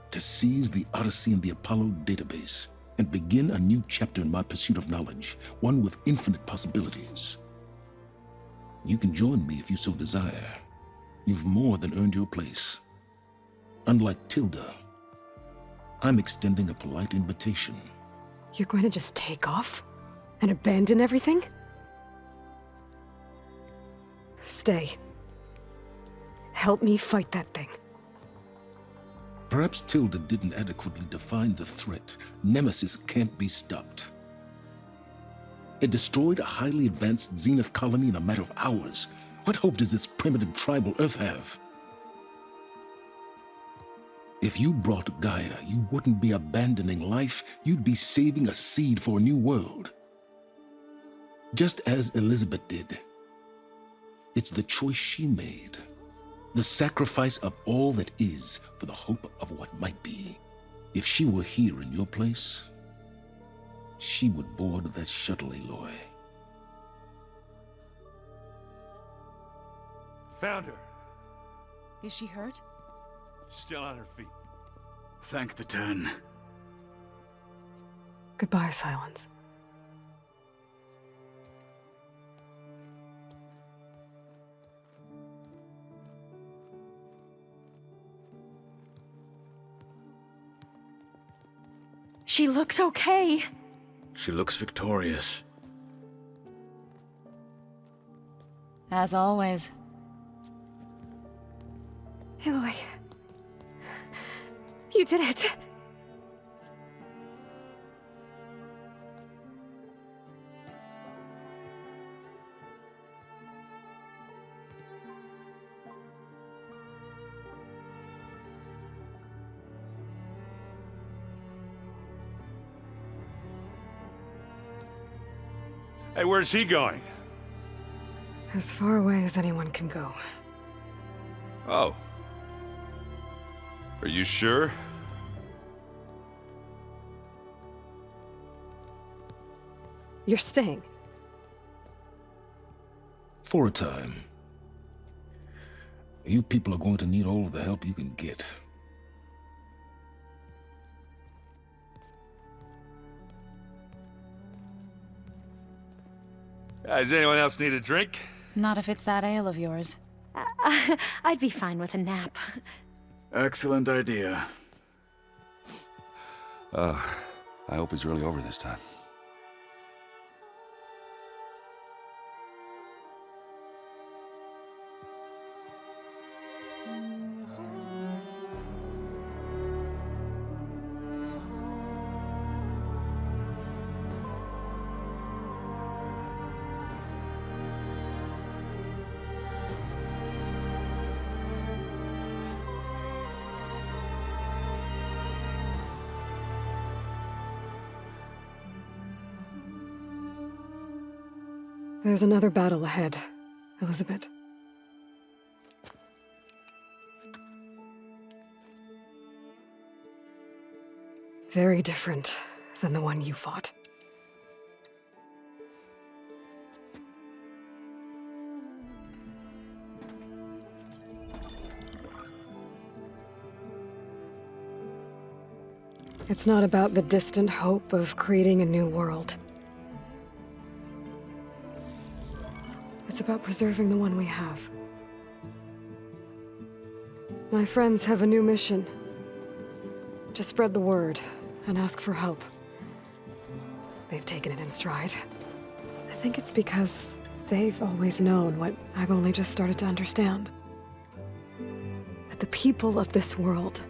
to seize the Odyssey and the Apollo database, and begin a new chapter in my pursuit of knowledge, one with infinite possibilities. You can join me if you so desire. You've more than earned your place. Unlike Tilda, I'm extending a polite invitation. You're going to just take off? And abandon everything? Stay. Help me fight that thing. Perhaps Tilda didn't adequately define the threat. Nemesis can't be stopped. It destroyed a highly advanced Zenith colony in a matter of hours. What hope does this primitive tribal Earth have? If you brought Gaia, you wouldn't be abandoning life, you'd be saving a seed for a new world. Just as Elizabeth did. It's the choice she made. The sacrifice of all that is for the hope of what might be. If she were here in your place, she would board that shuttle, Aloy. Found her. Is she hurt? Still on her feet. Thank the 10. Goodbye, Silence. She looks okay. She looks victorious. As always. Aloy. You did it. Hey, where's he going? As far away as anyone can go. Oh. Are you sure? You're staying. For a time. You people are going to need all of the help you can get. Does anyone else need a drink? Not if it's that ale of yours. I'd be fine with a nap. Excellent idea. I hope it's really over this time. There's another battle ahead, Elizabeth. Very different than the one you fought. It's not about the distant hope of creating a new world. It's about preserving the one we have. My friends have a new mission. To spread the word and ask for help. They've taken it in stride. I think it's because they've always known what I've only just started to understand. That the people of this world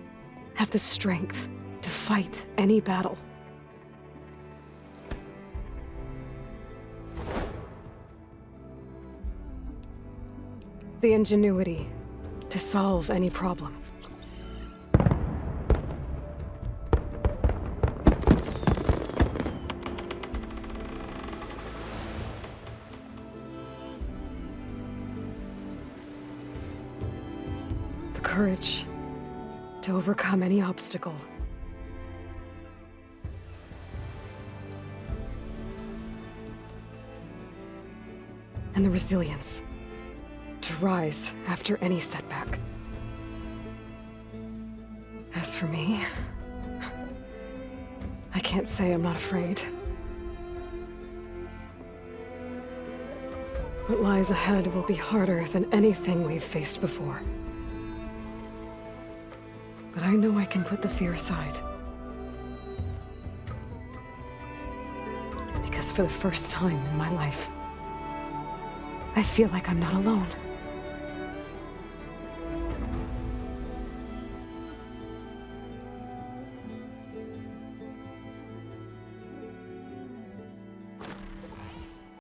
have the strength to fight any battle. The ingenuity to solve any problem. The courage to overcome any obstacle. and the resilience to rise after any setback. As for me, I can't say I'm not afraid. What lies ahead will be harder than anything we've faced before. But I know I can put the fear aside. Because for the first time in my life, I feel like I'm not alone.